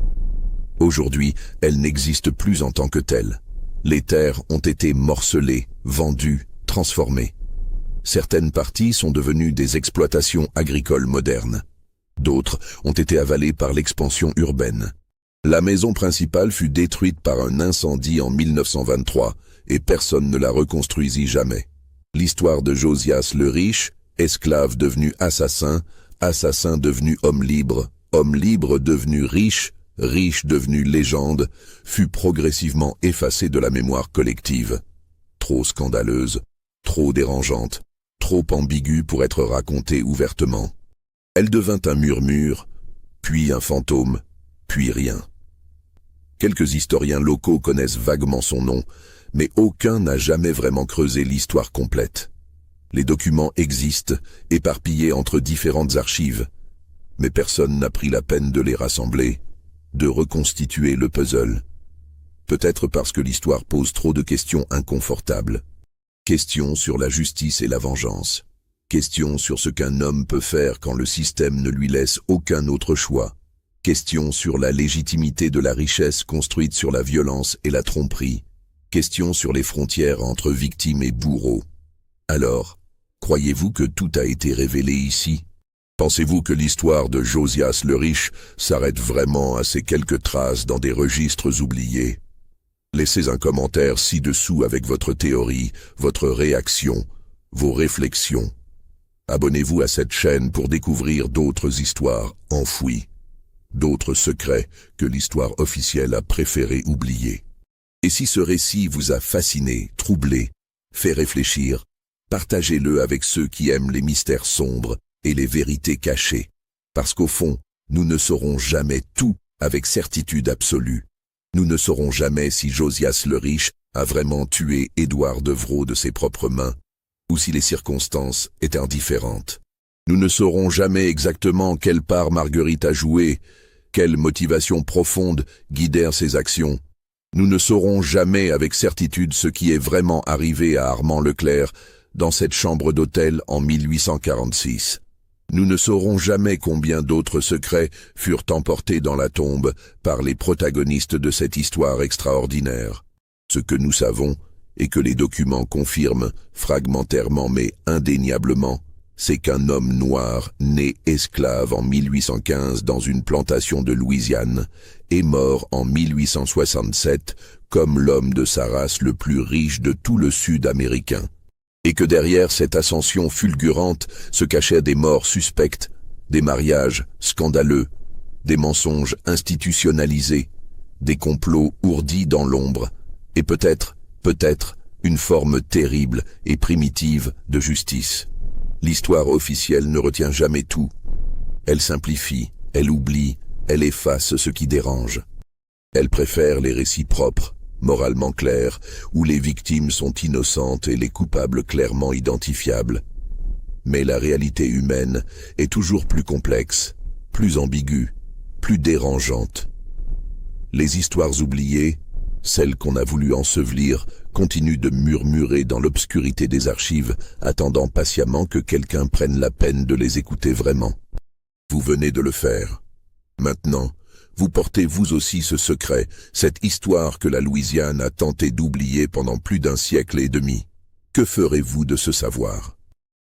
Aujourd'hui, elle n'existe plus en tant que telle. Les terres ont été morcelées, vendues, transformées. Certaines parties sont devenues des exploitations agricoles modernes. D'autres ont été avalées par l'expansion urbaine. La maison principale fut détruite par un incendie en 1923 et personne ne la reconstruisit jamais. L'histoire de Josias le Riche, esclave devenu assassin, assassin devenu homme libre devenu riche, riche devenu légende, fut progressivement effacée de la mémoire collective. Trop scandaleuse, trop dérangeante, trop ambiguë pour être racontée ouvertement. Elle devint un murmure, puis un fantôme, puis rien. Quelques historiens locaux connaissent vaguement son nom, mais aucun n'a jamais vraiment creusé l'histoire complète. Les documents existent, éparpillés entre différentes archives, mais personne n'a pris la peine de les rassembler, de reconstituer le puzzle. Peut-être parce que l'histoire pose trop de questions inconfortables. Questions sur la justice et la vengeance. Questions sur ce qu'un homme peut faire quand le système ne lui laisse aucun autre choix. Questions sur la légitimité de la richesse construite sur la violence et la tromperie. Questions sur les frontières entre victimes et bourreaux. Alors, croyez-vous que tout a été révélé ici ? Pensez-vous que l'histoire de Josias le Riche s'arrête vraiment à ces quelques traces dans des registres oubliés? Laissez un commentaire ci-dessous avec votre théorie, votre réaction, vos réflexions. Abonnez-vous à cette chaîne pour découvrir d'autres histoires enfouies, d'autres secrets que l'histoire officielle a préféré oublier. Et si ce récit vous a fasciné, troublé, fait réfléchir, partagez-le avec ceux qui aiment les mystères sombres et les vérités cachées, parce qu'au fond, nous ne saurons jamais tout avec certitude absolue. Nous ne saurons jamais si Josias le Riche a vraiment tué Édouard Devereux de ses propres mains, ou si les circonstances étaient indifférentes. Nous ne saurons jamais exactement quelle part Marguerite a joué, quelles motivations profondes guidèrent ses actions. Nous ne saurons jamais avec certitude ce qui est vraiment arrivé à Armand Leclerc dans cette chambre d'hôtel en 1846. Nous ne saurons jamais combien d'autres secrets furent emportés dans la tombe par les protagonistes de cette histoire extraordinaire. Ce que nous savons, et que les documents confirment, fragmentairement mais indéniablement, c'est qu'un homme noir, né esclave en 1815 dans une plantation de Louisiane, est mort en 1867 comme l'homme de sa race le plus riche de tout le Sud américain. Et que derrière cette ascension fulgurante se cachaient des morts suspectes, des mariages scandaleux, des mensonges institutionnalisés, des complots ourdis dans l'ombre, et peut-être, une forme terrible et primitive de justice. L'histoire officielle ne retient jamais tout. Elle simplifie, elle oublie, elle efface ce qui dérange. Elle préfère les récits propres, moralement clairs, où les victimes sont innocentes et les coupables clairement identifiables. Mais la réalité humaine est toujours plus complexe, plus ambiguë, plus dérangeante. Les histoires oubliées, celles qu'on a voulu ensevelir, continuent de murmurer dans l'obscurité des archives, attendant patiemment que quelqu'un prenne la peine de les écouter vraiment. Vous venez de le faire. Maintenant, vous portez vous aussi ce secret, cette histoire que la Louisiane a tenté d'oublier pendant plus d'un siècle et demi. Que ferez-vous de ce savoir ?